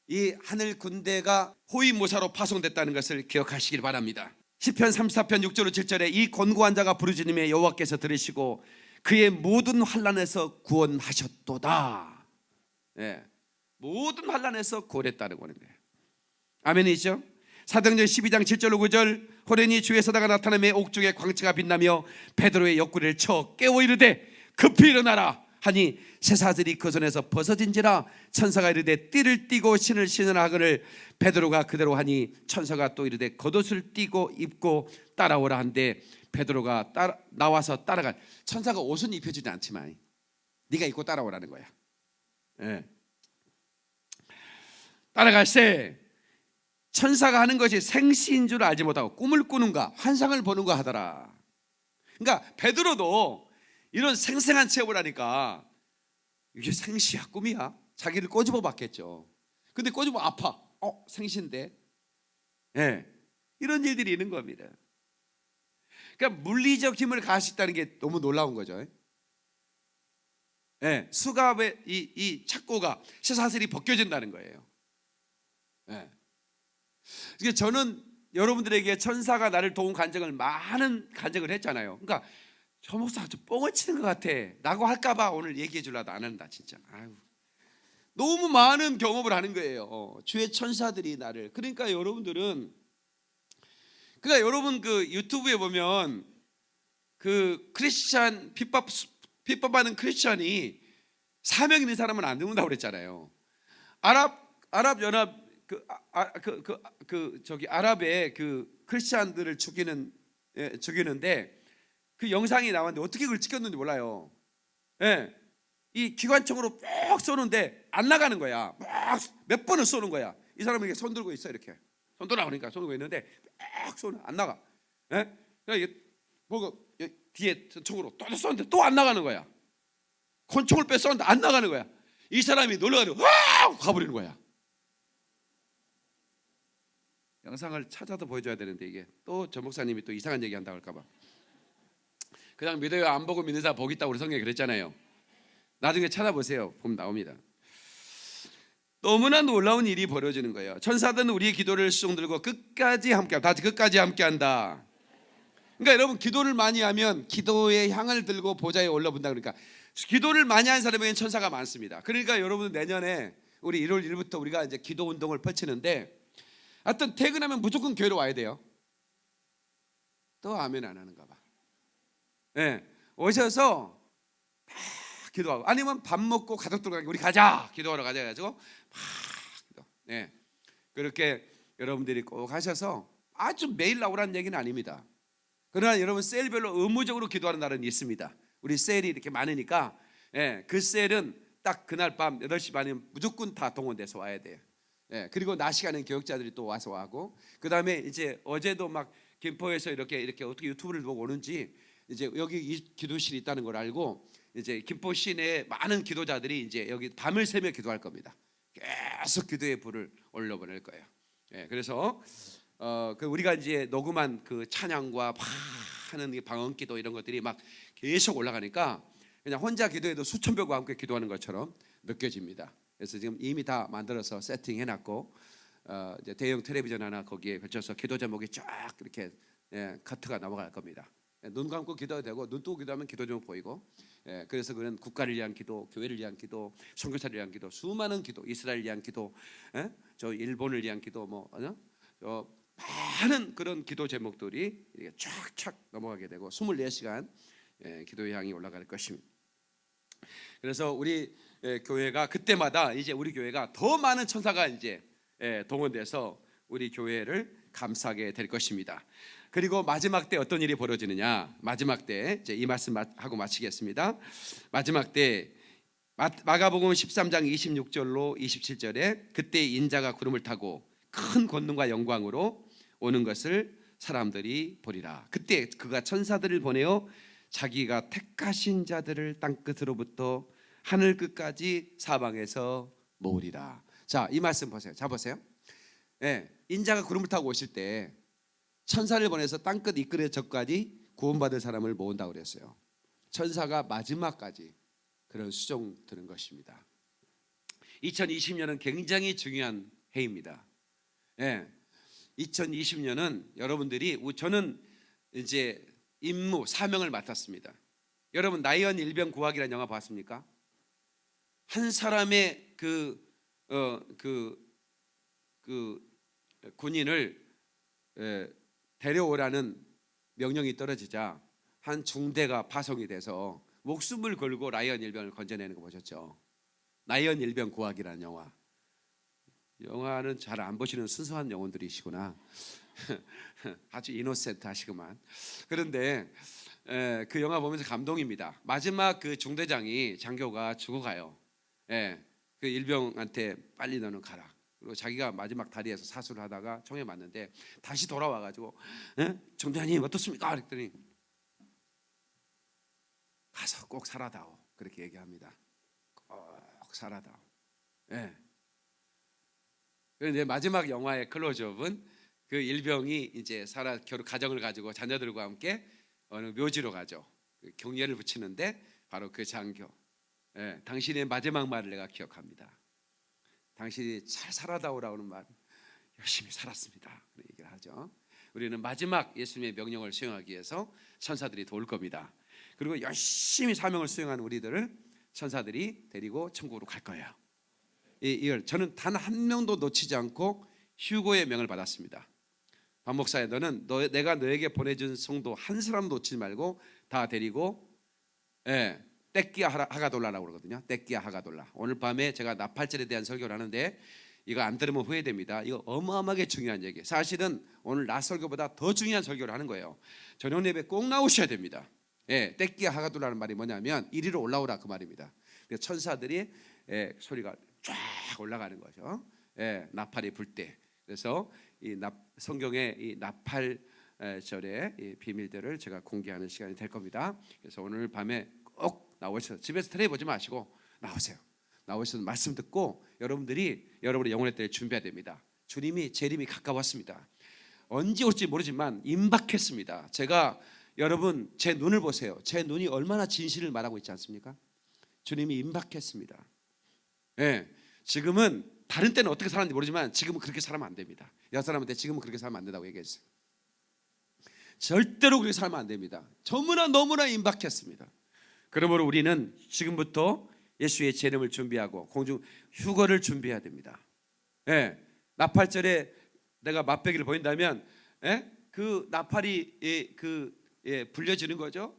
이 하늘 군대가 호위무사로 파송됐다는 것을 기억하시길 바랍니다. 시편 34편 6절 7절에 이 권고한 자가 부르짖음에 여호와께서 들으시고 그의 모든 환난에서 구원하셨도다. 모든 환난에서 구원했다는 거예요. 아멘이죠? 사도행전 12장 7절 9절 호련히 주의 사자가 나타나며 옥중에 광채가 빛나며 베드로의 옆구리를 쳐 깨워 이르되 급히 일어나라 하니 쇠사슬이 그 손에서 벗어진지라 천사가 이르되 띠를 띠고 신을 신으라 하거늘 베드로가 그대로 하니 천사가 또 이르되 겉옷을 띠고 입고 따라오라 한데 베드로가 나와서 따라간. 천사가 옷은 입혀주지 않지만 네가 입고 따라오라는 거야. 따라갈새 천사가 하는 것이 생시인 줄 알지 못하고 꿈을 꾸는가 환상을 보는가 하더라. 그러니까 베드로도 이런 생생한 체험을 하니까 이게 생시야 꿈이야? 자기를 꼬집어 봤겠죠. 근데 꼬집어 아파. 생시인데. 이런 일들이 있는 겁니다. 그러니까 물리적 힘을 가할 수 있다는 게 너무 놀라운 거죠. 수갑의 이 착고가 쇠사슬이 벗겨진다는 거예요. 그래서 저는 여러분들에게 천사가 나를 도운 간증을 많은 간증을 했잖아요. 그러니까 저 목사 좀 뻥을 치는 것 같아 라고 할까봐 오늘 얘기해 주려도 안 한다 진짜. 너무 많은 경험을 하는 거예요. 주의 천사들이 나를. 그러니까 여러분들은, 그러니까 여러분 그 유튜브에 보면 그 크리스찬 핍박받는 크리스찬이 사명 있는 사람은 안 죽는다고 그랬잖아요. 아랍 연합 저기 아랍의 그 크리스찬들을 죽이는데 그 영상이 나왔는데 어떻게 그걸 찍혔는지 몰라요. 이 기관총으로 쭉 쏘는데 안 나가는 거야. 몇 번을 쏘는 거야. 이 사람은 이렇게 손 들고 있어. 이렇게 손 들어 그러니까 손 들고 있는데 쭉 쏘는 안 나가. 그러니까 보고 뒤에 총으로 또 쏘는데 또 안 나가는 거야. 권총을 뺐었는데 안 나가는 거야. 이 사람이 놀라가지고 와 가버리는 거야. 영상을 찾아서 보여줘야 되는데 이게 또 저 목사님이 또 이상한 얘기 한다고 할까봐. 그냥 믿어요 안 보고 믿는 사람 복 있다고 우리 성경에 그랬잖아요. 나중에 찾아보세요. 보면 나옵니다. 너무나 놀라운 일이 벌어지는 거예요. 천사들은 우리의 기도를 수종 들고 끝까지 함께한다. 다시 끝까지 함께한다. 그러니까 여러분 기도를 많이 하면 기도의 향을 들고 보좌에 올라본다. 그러니까 기도를 많이 하는 사람에게는 천사가 많습니다. 그러니까 여러분 내년에 우리 1월 1일부터 우리가 이제 기도 운동을 펼치는데 하여튼 퇴근하면 무조건 교회로 와야 돼요. 또 아멘 안 하는가 봐. 오셔서 막 기도하고 아니면 밥 먹고 가족들과 우리 가자 기도하러 가자 해가지고 막 기도. 그렇게 여러분들이 꼭 하셔서 아주 매일 나오라는 얘기는 아닙니다. 그러나 여러분 셀별로 의무적으로 기도하는 날은 있습니다. 우리 셀이 이렇게 많으니까 그 셀은 딱 그날 밤 8시 반이면 무조건 다 동원돼서 와야 돼요. 그리고 낮 시간엔 교육자들이 또 와서 하고 그 다음에 이제 어제도 막 김포에서 이렇게 어떻게 유튜브를 보고 오는지 이제 여기 이 기도실이 있다는 걸 알고 이제 김포 시내에 많은 기도자들이 이제 여기 밤을 새며 기도할 겁니다. 계속 기도의 불을 올려보낼 거예요. 그래서 그 우리가 이제 녹음한 그 찬양과 막 하는 방언기도 이런 것들이 막 계속 올라가니까 그냥 혼자 기도해도 수천 명과 함께 기도하는 것처럼 느껴집니다. 그래서 지금 이미 다 만들어서 세팅해놨고 이제 대형 텔레비전 하나 거기에 걸쳐서 기도 제목이 쫙 이렇게 커트가 넘어갈 겁니다. 눈 감고 기도해도 되고 눈 뜨고 기도하면 기도 제목 보이고. 그래서 그는 국가를 위한 기도, 교회를 위한 기도, 선교사를 위한 기도, 수많은 기도, 이스라엘을 위한 기도, 저 일본을 위한 기도, 많은 그런 기도 제목들이 이렇게 쫙쫙 넘어가게 되고 24시간 기도의 향이 올라갈 것입니다. 그래서 우리 교회가 그때마다 이제 우리 교회가 더 많은 천사가 이제 동원돼서 우리 교회를 감싸게 될 것입니다. 그리고 마지막 때 어떤 일이 벌어지느냐? 마지막 때 이제 이 말씀 하고 마치겠습니다. 마지막 때 마가복음 13장 26절로 27절에 그때 인자가 구름을 타고 큰 권능과 영광으로 오는 것을 사람들이 보리라. 그때 그가 천사들을 보내어 자기가 택하신 자들을 땅끝으로부터 하늘 끝까지 사방에서 모으리라. 자, 이 말씀 보세요. 자, 보세요. 인자가 구름을 타고 오실 때 천사를 보내서 땅끝 이끌의 적까지 구원받을 사람을 모은다고 그랬어요. 천사가 마지막까지 그런 수종 드는 것입니다. 2020년은 굉장히 중요한 해입니다. 2020년은 여러분들이 저는 이제 임무 사명을 맡았습니다. 여러분 나이언 일병 구하기라는 영화 봤습니까? 한 사람의 그 군인을 데려오라는 명령이 떨어지자 한 중대가 파송이 돼서 목숨을 걸고 라이언 일병을 건져내는 거 보셨죠? 라이언 일병 구하기라는 영화. 영화는 잘 안 보시는 순수한 영혼들이시구나. 아주 이노센트 하시구만. 그런데 그 영화 보면서 감동입니다. 마지막 그 중대장이 장교가 죽어가요. 그 일병한테 빨리 너는 가라. 그리고 자기가 마지막 다리에서 사수를 하다가 총에 맞는데 다시 돌아와가지고 중대장님 어떻습니까? 그랬더니 가서 꼭 살아다오 그렇게 얘기합니다. 꼭 살아다오. 그런데 마지막 영화의 클로즈업은 그 일병이 이제 결혼 가정을 가지고 자녀들과 함께 어느 묘지로 가죠. 경례를 붙이는데 바로 그 장교. 당신의 마지막 말을 내가 기억합니다. 당신이 잘 살아다오라고 하는 말, 열심히 살았습니다. 그런 얘기를 하죠. 우리는 마지막 예수님의 명령을 수행하기 위해서 천사들이 도울 겁니다. 그리고 열심히 사명을 수행하는 우리들을 천사들이 데리고 천국으로 갈 거예요. 이걸 저는 단 한 명도 놓치지 않고 휴고의 명을 받았습니다. 박 목사야, 너는 내가 너에게 보내준 성도 한 사람 놓치지 말고 다 데리고 떼끼야 하가돌라라고 그러거든요. 떼끼야 하가돌라. 오늘 밤에 제가 나팔절에 대한 설교를 하는데 이거 안 들으면 후회됩니다. 이거 어마어마하게 중요한 얘기예요. 사실은 오늘 낮 설교보다 더 중요한 설교를 하는 거예요. 저녁 예배 꼭 나오셔야 됩니다. 떼끼야 하가돌라는 말이 뭐냐면 이리로 올라오라 그 말입니다. 그래서 천사들이 소리가 쫙 올라가는 거죠. 나팔이 불 때. 그래서 이 성경의 이 나팔절의 이 비밀들을 제가 공개하는 시간이 될 겁니다. 그래서 오늘 밤에 꼭 나오셔서 집에서 텔레비 보지 마시고 나오세요. 나오셔서 말씀 듣고 여러분들이 여러분의 영혼의 때를 준비해야 됩니다. 주님이 재림이 가까웠습니다. 언제 올지 모르지만 임박했습니다. 제가 여러분 제 눈을 보세요. 제 눈이 얼마나 진실을 말하고 있지 않습니까? 주님이 임박했습니다. 지금은 다른 때는 어떻게 살았는지 모르지만 지금은 그렇게 살면 안 됩니다. 여러 사람한테 지금은 그렇게 살면 안 된다고 얘기했어요. 절대로 그렇게 살면 안 됩니다. 너무나 임박했습니다. 그러므로 우리는 지금부터 예수의 재림을 준비하고 공중 휴거를 준비해야 됩니다. 나팔절에 내가 맛배기를 보인다면 그 나팔이 불려지는 거죠.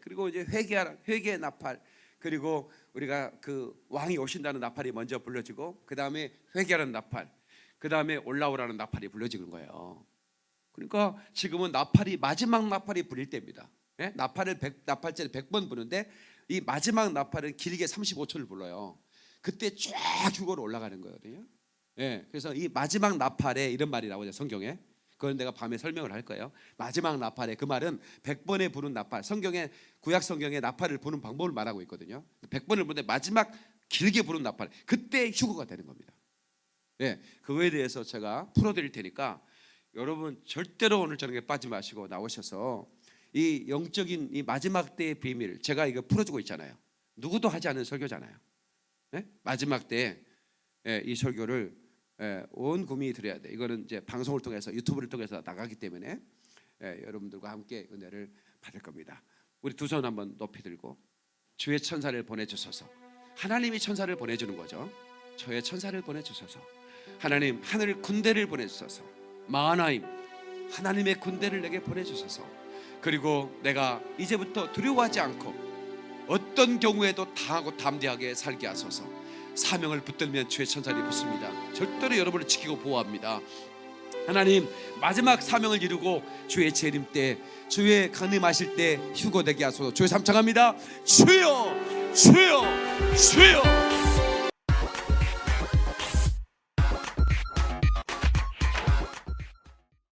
그리고 이제 회개의 나팔, 그리고 우리가 그 왕이 오신다는 나팔이 먼저 불려지고 그 다음에 회개하는 나팔, 그 다음에 올라오라는 나팔이 불려지는 거예요. 그러니까 지금은 마지막 나팔이 불릴 때입니다. 나팔절에 100번 부는데 이 마지막 나팔은 길게 35초를 불러요. 그때 쫙 휴거로 올라가는 거거든요. 그래서 이 마지막 나팔에 이런 말이 나오죠, 성경에. 그건 내가 밤에 설명을 할 거예요. 마지막 나팔에 그 말은 100번에 부는 나팔. 구약 성경에 나팔을 부는 방법을 말하고 있거든요. 100번을 부는데 마지막 길게 부는 나팔, 그때 휴거가 되는 겁니다. 그거에 대해서 제가 풀어드릴 테니까 여러분 절대로 오늘 저녁에 빠지지 마시고 나오셔서 이 영적인 이 마지막 때의 비밀, 제가 이거 풀어주고 있잖아요. 누구도 하지 않은 설교잖아요. 마지막 때 이 설교를 온 국민이 드려야 돼. 이거는 이제 방송을 통해서 유튜브를 통해서 나가기 때문에 여러분들과 함께 은혜를 받을 겁니다. 우리 두 손 한번 높이 들고 주의 천사를 보내주소서. 하나님이 천사를 보내주는 거죠. 저의 천사를 보내주소서. 하나님 하늘 군대를 보내주소서. 마하나임 하나님의 군대를 내게 보내주소서. 그리고 내가 이제부터 두려워하지 않고 어떤 경우에도 다하고 담대하게 살게 하소서. 사명을 붙들면 주의 천사를 붙습니다. 절대로 여러분을 지키고 보호합니다. 하나님 마지막 사명을 이루고 주의 재림 때 주의 강림하실 때 휴거되게 하소서. 주의 삼창합니다. 주여 주여 주여